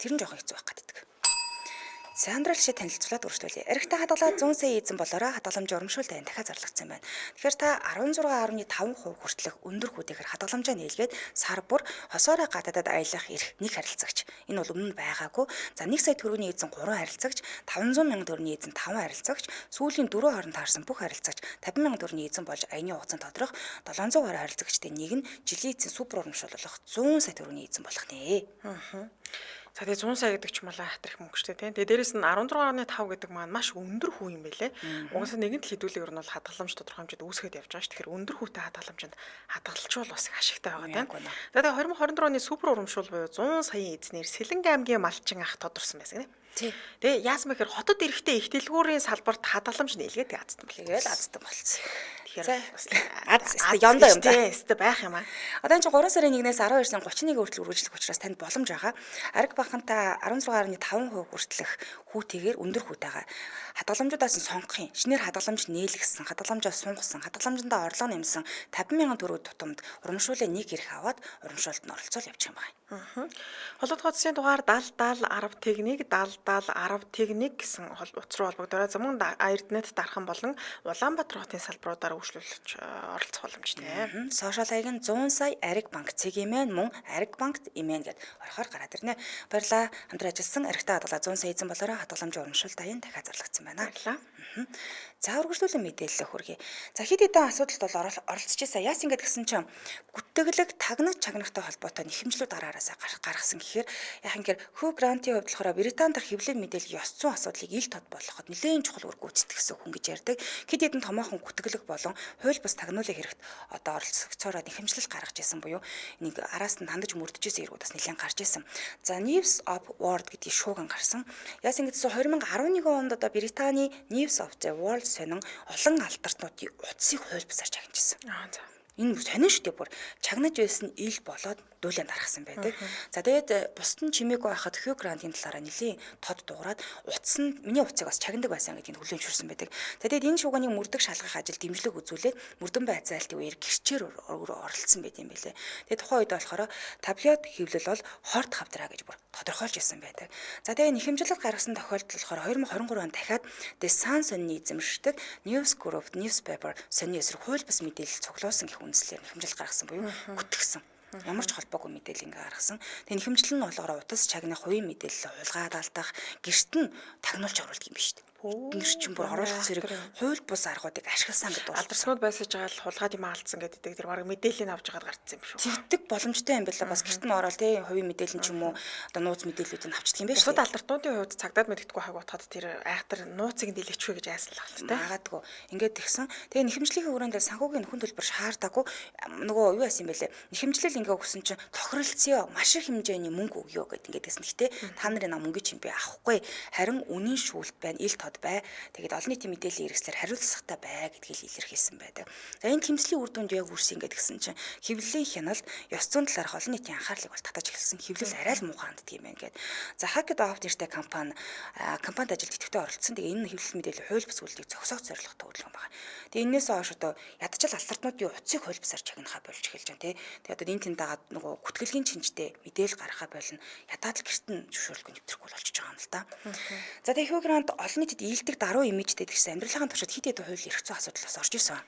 Тэр нь жоохон хэцүү байх гэдэг. Сандра ши танилцуулаад үргэлжлүүлье. Эрэгтэй хадгалаад 100 сая эзэн болоороо хадгаламж урамшуултай дахиад зарлагдсан байна. Тэгэхээр та 16.5% хүртэлх өндөр хүдээгээр хадгаламжаа нийлгээд сар бүр хосоороо гадаадад аялах эрх нэг харилцагч. Энэ бол өмнө нь байгаагүй. За 1 сая төгрөгийн эзэн 3 харилцагч, 500 мянган төгрөгийн эзэн 5 харилцагч, сүүлийн 4 хооронд таарсан бүх харилцагч 50 мянган төгрөгийн эзэн болж аяны хугацаанд тодрох 700 гаруй харилцагчтай нэг нь жилийн эзэн супер урамшуулах 100 сая төгрөгийн эзэн болох нэ. За тэгээ 100 сая гэдэг ч юм уу хатарх мөнгөчтэй тийм. Тэгээ дээрэс нь 16.5 гэдэг маань маш өндөр хүү юм байлээ. Угаасаа нэгэнт л хэдүүлгээр нь бол хадгаламж тодорхой хэмжээнд үүсгээд явж байгаа ш. Тэгэхээр өндөр хүүтэй хадгаламжинд хадгалчвал бас их ашигтай байгаа тийм. За тэгээ 2024 оны супер урамшуул буюу 100 саяын эзнэр Сэлэнг аймгийн малчин ах тодорсон байсан гэнэ. Тий. Тэгээ яасан бэхээр хотод эрэхтэй их дэлгүүрийн салбарт хадгаламж нээлгээд аздан Тэгэл аздаг болсон. Тэгэхээр аз ёндоо юм да. Тэ байх юм аа. Одоо энэ чинь 3 сарын 1-ээс 12 сарын 31-ний хүртэл үргэлжлэх учраас танд боломж байгаа. Ариг бахантай 16.5% хүртэлх хүүтэйгээр өндөр хүүтэйгээ хадгаламжуудаас нь сонгохын, шинээр хадгаламж нээлгсэн, хадгаламжаа сунгасан, хадгаламжиндаа орлого нэмсэн 50,000 төгрөг тутамд урамшуулын нэг эрх аваад урамшуулалт нь оролцуул явчих юм байна. Холбоод хотсын дугаар 70 10 техник 70 10 техник гэсэн утас руу холбогдороо зөвхөн Эрдэнэт дархан болон Улаанбаатар хотын салбаруудаар үйлчлүүлж оролцох боломжтой. Сошиал хаяг нь 100 сая Ариг банк цэгимэн мөн Ариг банкт имэн гэд орохоор гараад ирнэ. Баярлалаа. Хамтран ажилласан Аригтай хадгалаа 100 сая эзэн болоороо хадгаламжийн урамшуулалт аян дахиад зарлагдсан байна. Баярлалаа. За үргэлжлүүлэн мэдээлэл хүргэе. За хэд хэдэн асуудалд бол оролцож байсан. Яас ингэж гэсэн чинь гүтгэлэг тагнаг чагнагтай холбоотой нэхэмжлүүд гараараасаа гаргасан гэхээр яг ингээд хүү грантын хувьд болохоор Британи дахь хэвлэл мэдээлэл ёс зүйн асуудлыг ил тод болгоход нэлээд чухал үр гүйцэтгэсэн хүн гэж ярьдаг. Хэд хэдэн томоохон гүтгэлэг болон хууль бус тагнуулын хэрэгт одоо оролцогцоороо нэхэмжлэл гаргаж ирсэн буюу нэг араас нь хандаж мөрдөжсэн эргүүд бас нэлээд гарч ирсэн. За News of World гэдгийг шууган гарсан. Яас ингэж 2011 онд одоо Британи News of the World сонин олон алдартнуудын утсыг хууль бусаар чагнажсэн. За. Энэ сонин шүү дээ бүр чагнаж байсан ил болоод дүүлэн дарахсан байдаг. За тэгээд бусд нь чимээгүй байхад Хью Грантын талаараа нэлийн тод дуурайад утас нь миний утсыг бас чагнадаг байсан гэдгийг хүлээн зөвшөөрсөн байдаг. За тэгээд энэ шуганы мөрдөг шалгах ажил дэмжлэг үзүүлээд мөрдөн байцаалтын үеэр гэрчээр оролцсон байт юм билээ. Тэгээд тухайн үед болохоор таблет хэвлэл бол хорт хавдраа гэж бүр тодорхойлж ирсэн байдаг. За тэгээд нэхэмжлэл гаргасан тохиолдол болохоор 2023 онд дахиад The Sun сонины эзэмшдэг News Group Newspaper сонины эсрэг хууль бус мэдээлэл цуглуулсан гэх үндслээр нэхэмжлэл гаргасан буюу гүтгэсэн. Ямар ч холбоогүй мэдээлэл ингээ гаргасан. Тэгээ нэхэмжлэл нь болохоор утас чагнах хувийн мэдээлэл хулгайд алдах гэрт нь тагнуулж оруулдаг юм биш үү? Гэрчин бүр оруулах зэрэг хууль бус аргуудыг ашигласан гэдэг бол алдарснууд байсаж байгаа л хулгайд юм алдсан гэдэг тэр баг мэдээллийг авч байгаад гарцсан юм шүү. Тэгдэг боломжтой юм байна. Бас гэрт нь ороод тий хувийн мэдээлэл ч юм уу одоо нууц мэдээллүүдийг авчдаг юм байна шүү. Бусад алдартнуудын хувьд цагдаад мэддэггүй хаг утгаад тэр айхтар нууцыг дийлэгчвэ гэж айсан л байна. Магадгүй. Ингээд тэгсэн. Тэгээ нэхэмжлэлийн хүрээнд санхүүгийн нөхөн төлбөр шаардаагүй нөгөө юу яасан юм бэлээ. Нэхэмжлэл ингээ өгсөн чинь тохиролцоо маш их хэмжээний мөнгө өгөө гэдэг ингээд гэсэн. Гэтэ та нарын мөнгө чинь би авахгүй. Харин үнийн шүүлт байна. Ил тод бай. Тэгээд олон нийтийн мэдээллийн хэрэгслэр хариуцлагатай бай гэдгийг илэрхийлсэн байдаг. За энэ тэмцлийн үр дүнд яг үрсэн ингээд гэсэн чинь хэвлэлийн хяналт ёс зүйн талаарх олон нийтийн анхаарлыг бол татаж эхэлсэн. Хэвлэл арай л муухай ханддаг юм байна гэд. За Hackett Off нэртэй компанид ажилд идэвхтэй оролцсон. Тэгээ энэ хэвлэл мэдээлэл хууль бус үйлдвэрийг зогсоох зорилготой хөдөлгөөн байна. Тэгээ энээс хойш одоо ядчил алтартнуудын утсыг хууль бусаар чагнахаа болж эхэлж байна тий. Тэгээ одоо энэ тэнд дагаад нөгөө гүтгэлгийн чинжтэй мэдээлэл гаргахаа болно. Ядаад л гэрт нь зөвшөөрлөг нэвтрэхгүй болчихж байгаа юм л да. За тэгээ Хью Грант олон нийтэд ийдэг даруй имижтэй гэсэн амьдралын туршид хит хэд хууль эрх зүйн асуудлаас орж исэн.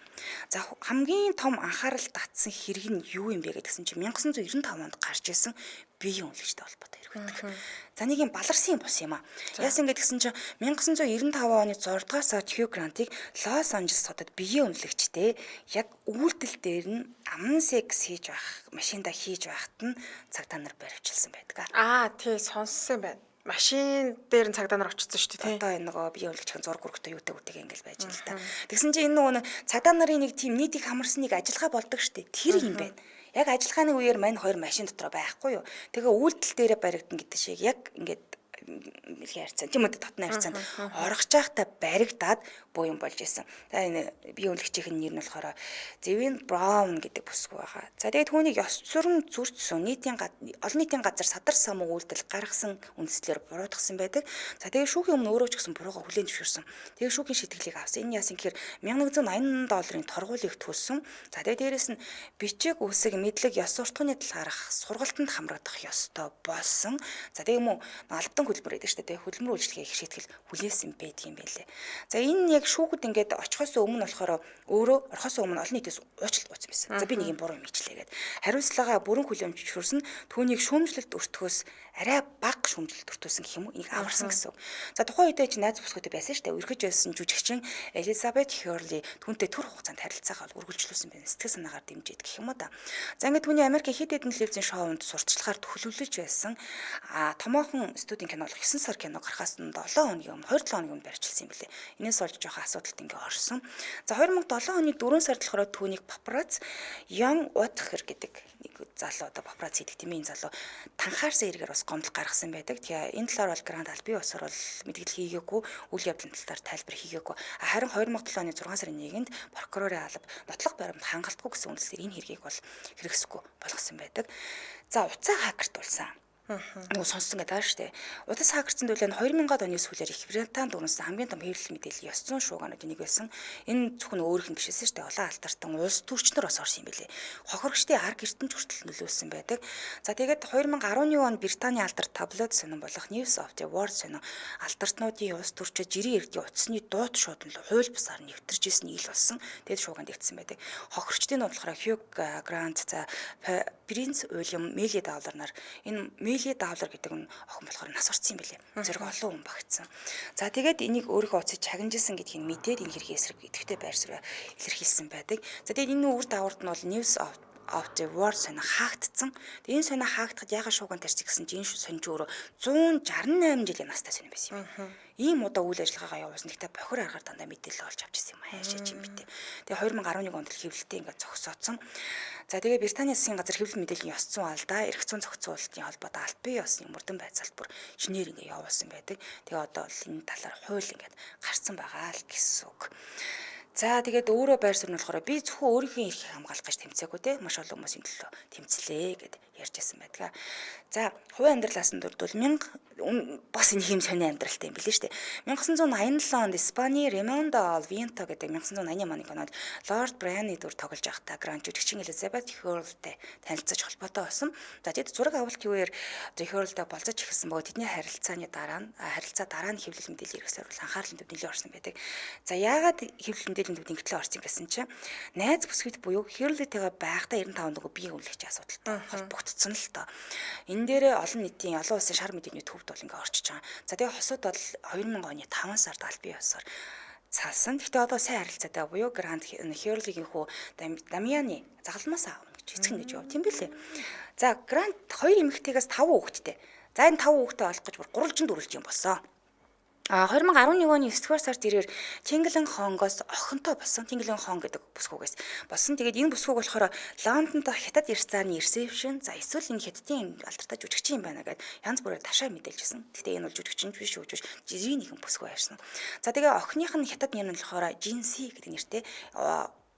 За хамгийн том анхаарал татсан хэрэг нь юу юм бэ гэдгсэн чинь 1995 онд гарч исэн биеийн үнэлгээтэй холбоотой хэрэг байдаг. За нэг юм баларсын бус юм аа. Яасан гэдгсэн чинь 1995 оны 6 дугаар сард Хью Грантыг Лос Анжелес хотод биеийн үнэлэгчтэй яг үйлдэл дээр нь аман секс хийж байх, машинда хийж байхад нь цагдаа нар баривчилсан байдаг. Тий сонссон байна. Машин дээр нь цагдаа нар очсон шүү дээ. Одоо энэ нөгөө биеийн үнэлэгчийн зураг хүрэгтэй юутай ингээл байж л та. Тэгсэн чинь энэ нөгөө цагдаа нарын нэг тийм нийтийг хамарсан нэг ажиллагаа болдог шүү дээ. Тэр юм байна. Яг ажиллагааны үеэр мань хоёр машин дотор байхгүй юу. Тэгээ үйлдэл дээрээ баригдана гэдэг шиг яг ингээд мэлхий харьцаа тийм үү татны харьцаанд орох жахта баригдаад буян болж исэн. За энэ биеийн үнэлэгчийн нэр нь болохоор Зевин Браун гэдэг бүсгүй байгаа. За тэгээд түүнийг ёс зүйн зөрчсөн олон нийтийн газар садар самуу үйлдэл гаргасан үндслээр буруутгасан байдаг. За тэгээд шүүхийн өмнө өөрөө ч гэсэн бурууга хүлээн зөвшөөрсөн. Тэгээд шүүхийн шийдвэрлийг авсан. Энэ яасан гэхээр $1180 торгуулийг төлсөн. За тэгээд дээрэс нь бичиг үсэг мэдлэг ёс суртахууны талаарх сургалтанд хамрагдах ёстой болсон. За тэгээд юм уу албадан хөдөлмөр гэдэг шүү дээ. Хөдөлмөр үйлчлэгээ их шийтгэл хүлээсэн байдаг юм байлээ. За энэ яг шүүхэд ингээд очихоос өмнө болохоор өөрөө орохоос өмнө олон нийтээс уучлалт гуйсан байсан. За би нэг юм буруу юм хийчлээ гэд. Хариуцлагаа бүрэн хүлээмж зөвшөөрсөн. Түүнийг шүүмжлэлт өртгөөс арай бага шүүмжлэлт өртөөсөн гэх юм уу? Энийг аварсан гэсэн. За тухайн үедээ чи найз бүсгүйтэй байсан шүү дээ. Өргөж байсан жүжигчин Элизабет Хёрли түүнтэй төр хугацаанд харилцаагаа үргэлжлүүлсэн байна. Сэтгэл санаагаар дэмжиж гэх юм уу да. За ингээд түүний Америк хэд хэдэн телевизийн шоунд сурталчилгаар төлөвлөж байсан. Томоохон студийн кино нь бол 9 сар кино гарахаас нь 7 хоногийн өмнө 2-7 хоногийн өмнө барьчихсан юм билээ. Инээс болж жоохон асуудалт ингээ орсон. За 2007 оны 4 сард болохоор түүнийг папарацци Young Oetker гэдэг нэг залуу одоо папарацци гэдэг тийм энэ залуу танхаарсан эргээр бас гомдол гаргасан байдаг. Тэгээ энэ талаар бол Грант аль бие усаар бол мэдээлэл хийгээгүй, үйл явдлын талаар тайлбар хийгээгүй. Харин 2007 оны 6 сарын 1-нд прокурорын алба нотлох баримт хангалтгүй гэсэн үндслээр энэ хэргийг бол хэрэгсэхгүй болгосон байдаг. За уцаа хакертулсан. Нөгөө сонссон гэдэг аа штэ. Удас хакерцсан төлөө 2000-ад оны сүүлээр Их Британд өрнөсөн хамгийн том хэвлэл мэдээлэл ёс зүйн шуугаануудын нэг байсан. Энэ зөвхөн өөрийнх нь бишсэн штэ. Улаан алтартан улс төрчнөр бас орсон юм билээ. Хохирогчдын арга эрдэнэ хүртэл нөлөөсөн байдаг. За тэгээд 2011 он Британий алдарт таблоид сонин болох News of the World сонин алдартнуудын улс төрчид жирийн иргэдийн утасны дууд шуудан хууль бусаар нэвтэрж ирсэн ил болсон. Тэгээд шууганд игдсэн байдаг. Хохирогчдын болохоор Hugh Grant, за Принц Уильям Мели Даулар нар энэ Мели Даулар гэдэг нь охин болохоор нас орсон юм билээ. Зэрэг олон хүн багтсан. За тэгээд энийг өөрийнхөө уцыг чагнажсэн гэдгийг мэдээд энэ хэргийн эсрэг идэвхтэй байр суурь илэрхийлсэн байдаг. За тэгээд энэ үр дагаварт нь бол News of the World сонио хаагдсан. Тэгээд энэ сонио хаагдахад ягаад шууган тарьчих гэсэн чинь энэ сониж өөрөө 168 жилийн настай сонио байсан юм. Ийм удаа үйл ажиллагаагаа явуулсан. Гэхдээ бохир аргаар дандаа мэдээлэл олж авчихсан юм хаашаач юм битээ. Тэгээ 2011 онд хэвлэлтэй ингээд зогсооцсон. За тэгээ Британий засгийн газар хэвлэл мэдээллийн ёс зүйн алдаа, эрх зүйн зохицуулалтын холбоотой аль бие ёсны мөрдөн байцаалт бүр шинээр ингээд явуулсан байдаг. Тэгээ одоо л энэ талаар хууль ингээд гарцсан байгаа л гэсэн үг. За тэгээд өөрөө байр суурь нь болохоор би зөвхөн өөрийнхөө эрхийг хамгаалах гэж тэмцээгүй те маш олон хүмүүсийн төлөө тэмцлээ гэд ярьж байсан байдаг. За хувийн амьдралаас нь дурдвал бас энэ хэм сони амьдралтай юм билээ шүү дээ. 1987 онд Испани Ремондо Алвинто гэдэг 1980 оны кинод Лорд Брайаны дүр тоглож байхдаа Грант жүжигчин Элизабет Хёрлтэй танилцаж холбоотой болсон. За тэд зураг авалтын үеэр Хёрлтэй болцож ихсэн бөгөөд тэдний харилцаа дараа нь хэвлэл мэдээлэл хэрэгсээр анхаарлын төвд нөлөө орсон байдаг. За яагаад хэвлэл мэдээллийн төвд ингэтлээ орсон гэсэн чинь найз бүсгүйт буюу Хёрлтэйгээ байхдаа 95 дэх биеийн үнэлэгч асуудалтай холбогдсон л тоо. Энэ дээрээ олон нийтийн олон улсын шар мэдээний төвд бол ингээ орчиж байгаа. За тэгээ хосууд бол 2000 оны 5 сард аль бие усаар цаасан. Гэхдээ одоо сайн харилцаатай буюу Грант Хёрлигийн хүү Дамианы загалмаас аав гэж эцэг нэж яв. Тийм билээ. За Грант 2 эмэгтэйгээс 5 хүүхэдтэй. За энэ 5 хүүхэдтэй олох гэж бүр гурвалжинд үргэлж юм болсон. 2011 оны 9-р сард ирээр Чингэлэн Хонгоос охинтой болсон. Чингэлэн Хон гэдэг бүсгүйгээс болсон. Тэгээд энэ бүсгүйг болохоор Лондонд хятад ярьцааны ресепшн, за эсвэл энэ хятадын алдартай жүжигчин юм байна гэд янз бүрээр ташаа мэдээлжсэн. Гэхдээ энэ бол жүжигчин биш үгүй жирийн нэгэн бүсгүй ярьсан. За тэгээ охиных нь хятад нэр нь болохоор Жинси гэдэг нэртэй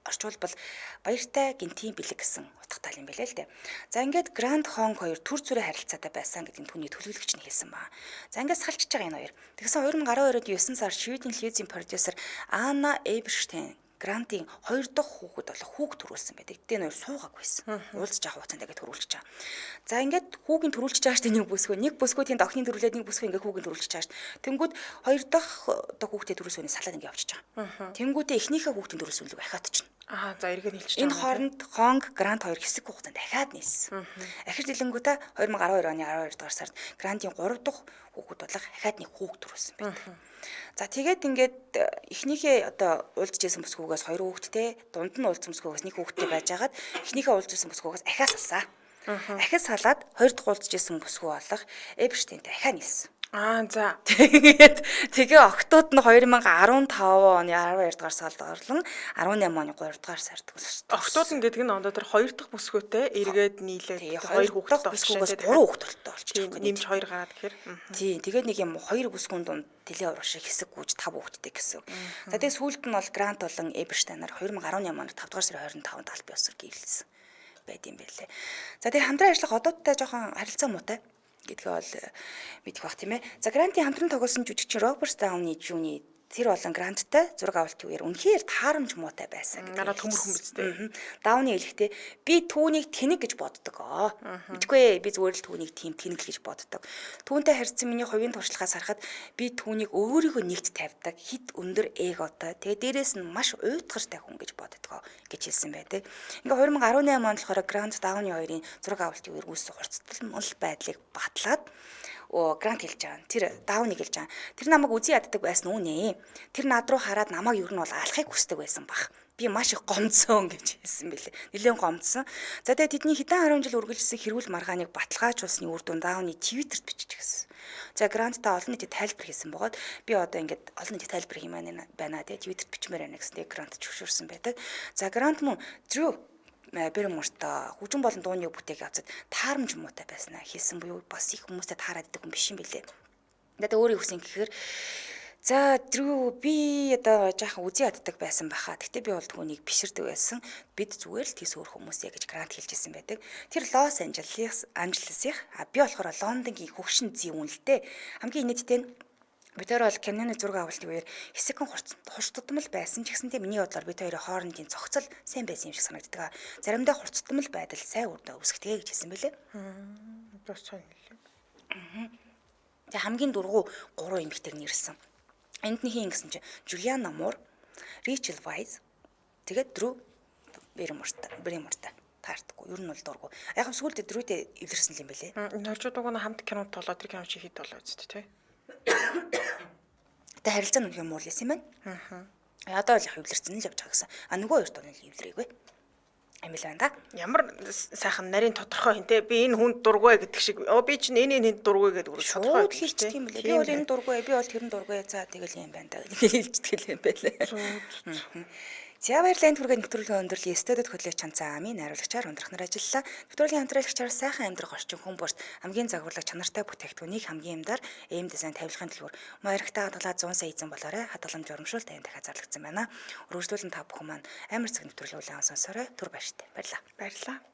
орчуулбал баяртай гинтийн бэлэг гэсэн утгатай юм байлаа л дээ. За ингээд Грант Хонг хоёр төр зүрэ харилцаатай байсан гэдэг нь түүний төлөвлөгч нь хэлсэн баа. За ингээд салчиж байгаа энэ хоёр. Тэгсэн 2012 оны 9 сар Шведийн телевизийн продюсер Анна Эберштейн Грантын 2 дахь хүүхэд болох хүүг төрүүлсэн байдаг. Тэ нөр суугаагүйсэн. Уулзж авах хугацаанд ингээд төрүүлж байгаа. За ингээд хүүгийн төрүүлж байгаа штэ нэг бүсгүй тэнд охины төрүүлээд нэг бүсгүй ингээд хүүгийн төрүүлж байгаа штэ. Тэнгүүд 2 дахь хүүхдээ төрүүлсөний салаад ингээд явчихж байгаа. Тэнгүүдээ эхнийхээ хүүхдийн төрүүлсүүлэг ахаад чинь. За эргээд хэлчихэж байгаа. Энэ хооронд Хонг Грант хоёр хэсэг хугацаанд дахиад нээсэн. Ахир дэлэнгүүтээ 2012 оны 12 дугаар сард Грантын 3 дахь хүүхэд болох ахаад нэг хүүг төрүүлсэн байдаг. За тэгээд ингээд эхнийхээ одоо уулзжсэн бүсгүйгээс 2 хүүхэдтэй, дунд нь уулзсан бүсгүйгээс 1 хүүхэдтэй байжгаад эхнийхээ уулзжсэн бүсгүйгээс ахиа салсаа. Ахиа салаад 2 дахь уулзжсэн бүсгүй болох Эберштейнтэй ахиа нээсэн. За тэгээ октод нь 2015 оны 12 дугаар сард орлон 18 оны 3 дугаар сард октод нь гэдэг нь ондоо тэр 2 дахь бүсгүйтэй эргээд нийлээд 2 хүүхэд бүсгүйгээс 3 хүүхэдтэй болчихсон. Нэмж 2 гараад гэхээр. Тийм тэгээд нэг юм 2 бүсгүйн дунд тэлээ урагш хэсэг гүйж 5 хүүхэдтэй гэсэн. За тэгээ сүүлд нь бол Грант болон Эберштейнаар 2018 оны 5 дугаар сарын 25-нд аль бие усаар гэрэлсэн байд юм байлээ. За тэгээ хамтран ажиллах одоодтай жоохон харилцаа муутай гэдгээ бол мэдэх бах тийм ээ. За Грантын хамтран тоглосон жүжигчин Роберт Дауни Жуни тэр болон Гранттай зураг авалтын үеэр үнэхээр таарамж муутай байсан гэдэг. Надад төмөр хүн биз дээ. Дауни хэлэхдээ би түүнийг тэнэг гэж боддог. Мэдгүй би зүгээр л түүнийг тийм тэнэг л гэж боддог. Түүнтэй харьцсан миний хувийн туршлагаас харахад би түүнийг өөрийгөө нэгт тавьдаг, хит өндөр эготой. Тэгээ дээрэс нь маш уйтгартай хүн гэж боддог гэж хэлсэн байдаг. Ингээ 2018 онд болохоор Грант Дауни хоёрын зураг авалтын үеэр үүссэн хурцталмал байдлыг батлаад Грант хэлж байгаа. Тэр Дауни хэлж байгаа. Тэр намайг үзий яддаг байсан үү нэ. Тэр над руу хараад намайг юу нь бол алахыг хүсдэг байсан бах. Би маш их гомдсон гэж хэлсэн бэлээ. Нилээн гомдсон. За тэгээ тэдний хэдэн 10 жил үргэлжилсэн хэрүүл маргааныг баталгаажуулсны үр дүн Дауни Твиттерт бичиж гисэн. За грантаа олон нийтэд тайлбар хийсэн бөгөөд би одоо ингээд олон нийтэд тайлбар хиймээр байна гэдэг Twitter-т бичмээр байна гэсэн грант зөвшөөрсөн байдаг. За грант мөн Drew Barrymore-тай хөгжин болон дууны бүтээг авцад таарамж муутай байснаа хэлсэн буюу бас их хүмүүстэй таарад идэг хүн биш юм билээ. Тэгээд өөрийн хүсэн гэхээр за Drew би одоо жаахан үзий яддаг байсан байхаа. Гэтэ би бол түүнийг биширдэг байсан. Бид зүгээр л тийс өөр хүмүүсээ гэж грант хэлжсэн байдаг. Тэр Лос Анжелесийн би болохоор Лондонгийн хөгшин зүй үнэлтэй хамгийн нийтдээ бид хоёр бол Кенаны зураг авалтын үеэр хэсэгэн хурцтудмал байсан ч гэсэнтэй миний бодлоор бид хоёрын хоорондын зохицол сайн байсан юм шиг санагддаг. Заримдаа хурцтудмал байдал сайн үрдэ үүсгэдэг гэж хэлсэн бэлээ. Бас сайн нэлээ. Тэг хамгийн дургу 3 эмэгтэйг нэрсэн. Энд нь хин гэсэн чинь Juliana Moore, Rachel Weisz тэгээд Drew Barrymore-тай таардаггүй. Ер нь бол дургу. Яг нь сүүлдээ Drew-тэй эвлэрсэн юм бэлээ. Норжууд уг нь хамт кинод тоглоод тэр кино чи хит болоо үсттэй тий. Тэ харилцаа нүх юм уул юм байна. Одоо л яг эвлэрсэн л явж байгаа гэсэн. Нөгөө хоёр дуу нь эвлэрээгүй. Амилан да. Ямар сайхан нарийн тодорхой хин те би энэ хүнд дургүй гэдэг шиг би чинь энэ хүнд дургүй гэдэг үргэлж тодорхой хэлчихдэг юм лээ. Би бол энэ дургүй, би бол тэр дургүй. За тэгэл юм байна да. Хэлчихдэг юм байлээ. За баярлалаа түргээ нэвтрүүлгийн өндөрлөлийн студид хөтлөгч Чанцаа амийн найруулагчаар өндрөхнөр ажиллалаа. Нэвтрүүлгийн хамтраалагчаар сайхан амьдрах орчин хүн бүрт хамгийн загварлаг чанартай бүтээгдэхүүнийг хамгийн амдаар эм дизайн тавилгын төлбөр маярагтаа хадгалаад 100 сая эзэн болоорой. Хадгаламж урамшуул тань дахиад зарлагдсан байна. Өргөжлүүлэн та бүхэн маань амар цаг нэвтрүүлгийн улаан сонсорой. Түр баяртай. Баярлалаа. Баярлалаа.